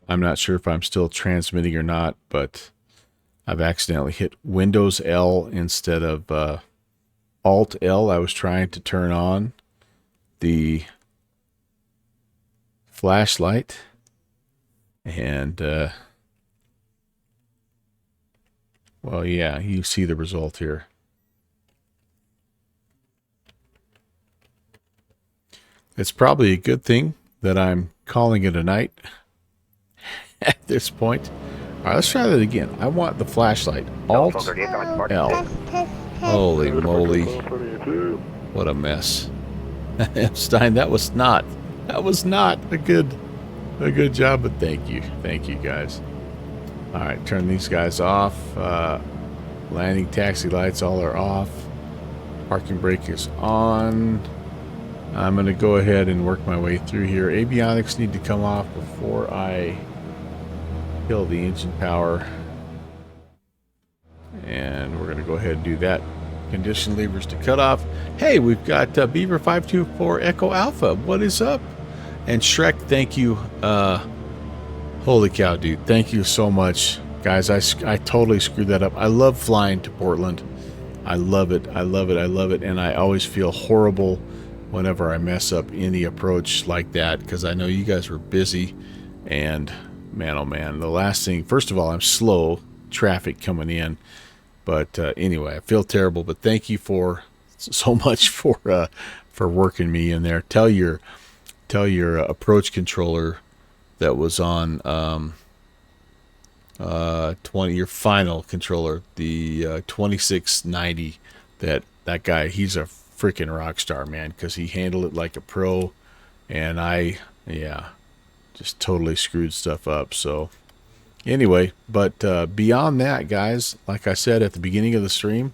I'm not sure if I'm still transmitting or not, but I've accidentally hit Windows L instead of Alt L. I was trying to turn on the flashlight, and well, yeah, you see the result here. it's probably a good thing that I'm calling it a night at this point. All right, let's try that again. I want the flashlight. Alt L. Holy moly. What a mess. Epstein, that was not a good job, but thank you. Thank you, guys. All right, turn these guys off. Landing taxi lights all are off. Parking brake is on. I'm going to go ahead and work my way through here. Avionics need to come off before I kill the engine power. And we're going to go ahead and do that. Condition levers to cut off. Hey, we've got Beaver 524 Echo Alpha. What is up? And Shrek, thank you. Holy cow, dude. Thank you so much. Guys, I totally screwed that up. I love flying to Portland. I love it. I love it. I love it. And I always feel horrible whenever I mess up any approach like that, because I know you guys were busy. And man, oh man, the last thing, first of all, I'm slow. Traffic coming in. But anyway, I feel terrible. But thank you for so much for working me in there. Tell your approach controller that was on 20, your final controller, the 2690. That guy, he's a freaking rock star, man, because he handled it like a pro, and just totally screwed stuff up. So anyway, but beyond that, guys, like I said at the beginning of the stream,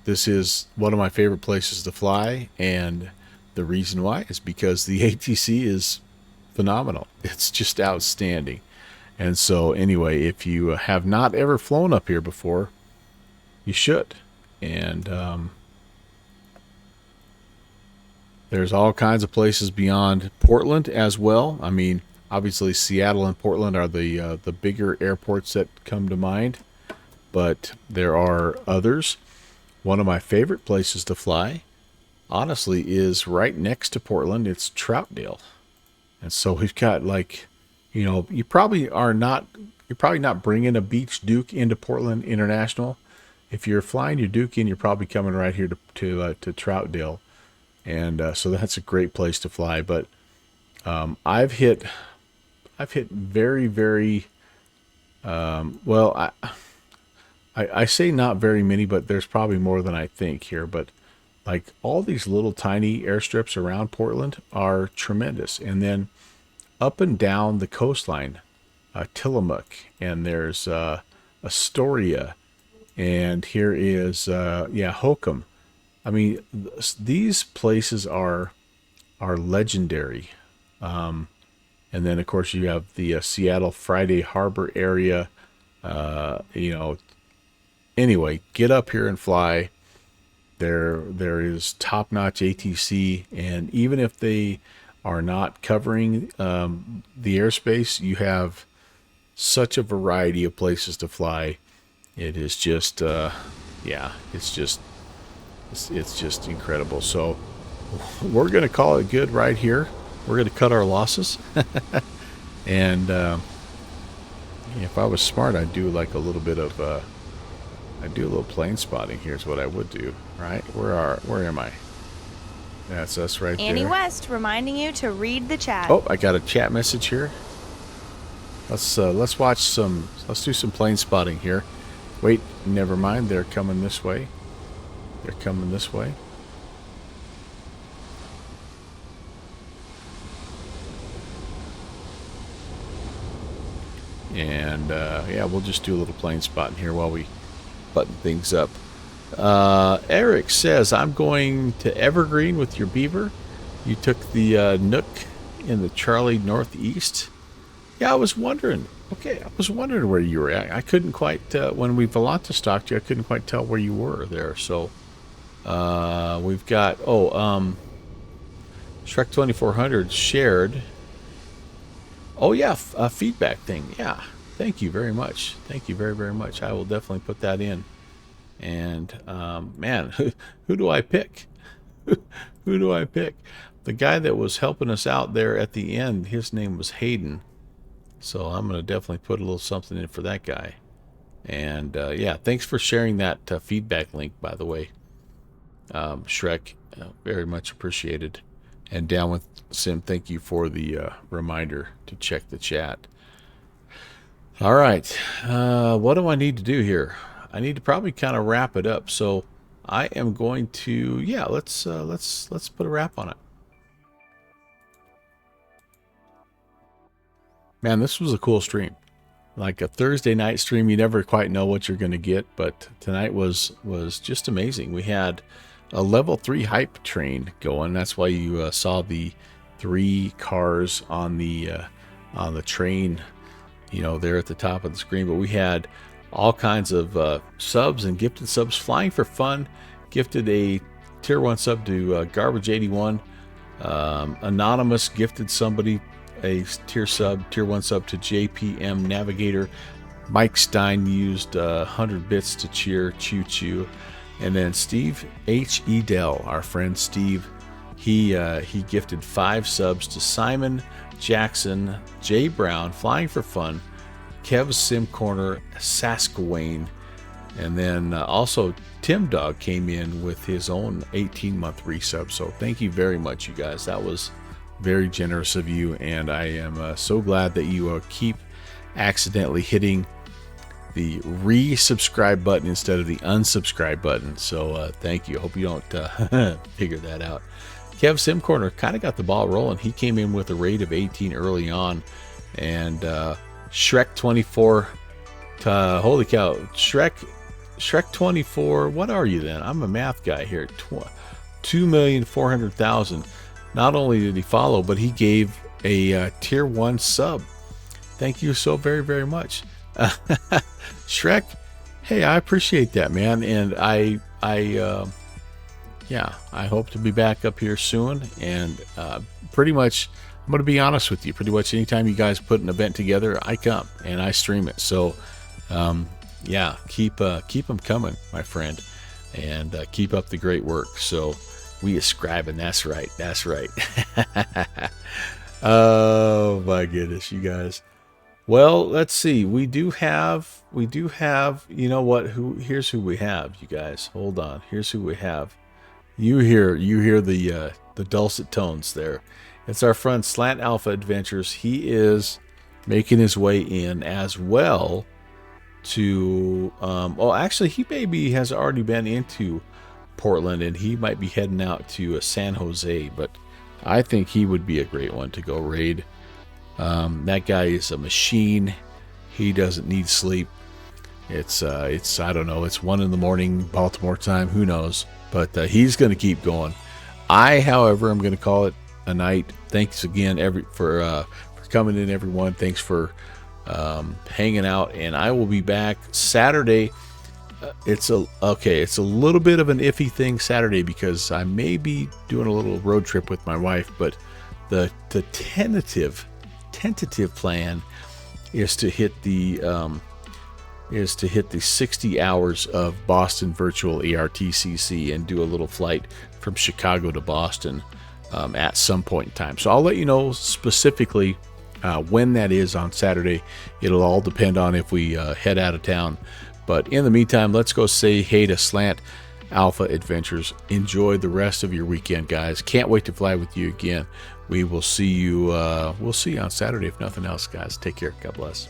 this is one of my favorite places to fly, and the reason why is because the ATC is phenomenal. It's just outstanding. And so anyway, if you have not ever flown up here before, you should. And there's all kinds of places beyond Portland as well. I mean, obviously Seattle and Portland are the bigger airports that come to mind, but there are others. One of my favorite places to fly, honestly, is right next to Portland. It's Troutdale. And so we've got, like, you know, you're probably not bringing a Beach Duke into Portland International. If you're flying your Duke in, you're probably coming right here to Troutdale. And so that's a great place to fly. But I've hit very, very well, I say not very many, but there's probably more than I think here. But like all these little tiny airstrips around Portland are tremendous. And then up and down the coastline, Tillamook, and there's Astoria, and here is Hokum. I mean, these places are legendary. And then of course you have the Seattle Friday Harbor area. Anyway, get up here and fly. There is top-notch ATC, and even if they are not covering the airspace, you have such a variety of places to fly. It is just it's just incredible. So we're going to call it good right here. We're going to cut our losses. And if I was smart, I'd do like a little bit of I'd do a little plane spotting. Here's what I would do. Right? Where am I? That's us right there. Annie West reminding you to read the chat. Oh, I got a chat message here. Let's watch some. Let's do some plane spotting here. Wait, never mind. They're coming this way. They're coming this way. And yeah, we'll just do a little plane spotting here while we button things up. Eric says, I'm going to Evergreen with your Beaver. You took the Nook in the Charlie Northeast. Yeah, I was wondering. Okay, I was wondering where you were at. I couldn't quite, when we Volanta stocked you, I couldn't quite tell where you were there. So, we've got, Shrek 2400 shared. Oh, yeah, a feedback thing. Yeah, thank you very much. Thank you very, very much. I will definitely put that in. And, man, who do I pick? Who do I pick? The guy that was helping us out there at the end, his name was Hayden. So I'm going to definitely put a little something in for that guy. And, yeah, thanks for sharing that feedback link, by the way. Shrek, very much appreciated. And Down with Sim, thank you for the reminder to check the chat. All right, what do I need to do here? I need to probably kind of wrap it up. So I am going to, yeah, let's put a wrap on it. Man, this was a cool stream. Like a Thursday night stream, you never quite know what you're going to get, but tonight was just amazing. We had a level 3 hype train going. That's why you saw the 3 cars on the train, you know, there at the top of the screen. But we had all kinds of subs and gifted subs flying for fun. Gifted a tier 1 sub to Garbage 81. Anonymous gifted somebody a tier 1 sub to JPM Navigator. Mike Stein used 100 bits to cheer Choo Choo. And then Steve H. Edel, our friend Steve, he gifted 5 subs to Simon Jackson, Jay Brown, Flying for Fun, Kev's Sim Corner, Saskawayne, and then also Tim Dog came in with his own 18-month resub. So thank you very much, you guys. That was very generous of you, and I am so glad that you keep accidentally hitting the resubscribe button instead of the unsubscribe button. So thank you. Hope you don't figure that out. Kev Sim Corner kind of got the ball rolling. He came in with a rate of 18 early on, and Shrek 24. Holy cow, Shrek 24. What are you then? I'm a math guy here. 2,400,000. Not only did he follow, but he gave a tier 1 sub. Thank you so very, very much. Shrek, hey, I appreciate that, man. And yeah, I hope to be back up here soon. And pretty much, I'm going to be honest with you. Pretty much anytime you guys put an event together, I come and I stream it. So, yeah, keep them coming, my friend. And keep up the great work. So, we ascribe, and that's right. That's right. Oh my goodness, you guys. Well, let's see. We do have, you know what, here's who we have, you guys. Hold on. Here's who we have. You hear the dulcet tones there. It's our friend Slant Alpha Adventures. He is making his way in as well to, oh, actually, he maybe has already been into Portland, and he might be heading out to San Jose, but I think he would be a great one to go raid. That guy is a machine. He doesn't need sleep. It's I don't know, it's 1 a.m. Baltimore time, who knows, but he's going to keep going. I, however, am going to call it a night. Thanks again for coming in, everyone. Thanks for hanging out, and I will be back Saturday. It's a little bit of an iffy thing Saturday because I may be doing a little road trip with my wife, but the tentative plan is to hit the 60 hours of Boston virtual ARTCC and do a little flight from Chicago to Boston at some point in time. So I'll let you know specifically when that is on Saturday. It'll all depend on if we head out of town. But in the meantime, let's go say hey to Slant Alpha Adventures. Enjoy the rest of your weekend, guys. Can't wait to fly with you again. We will see you. We'll see you on Saturday if nothing else, guys. Take care. God bless.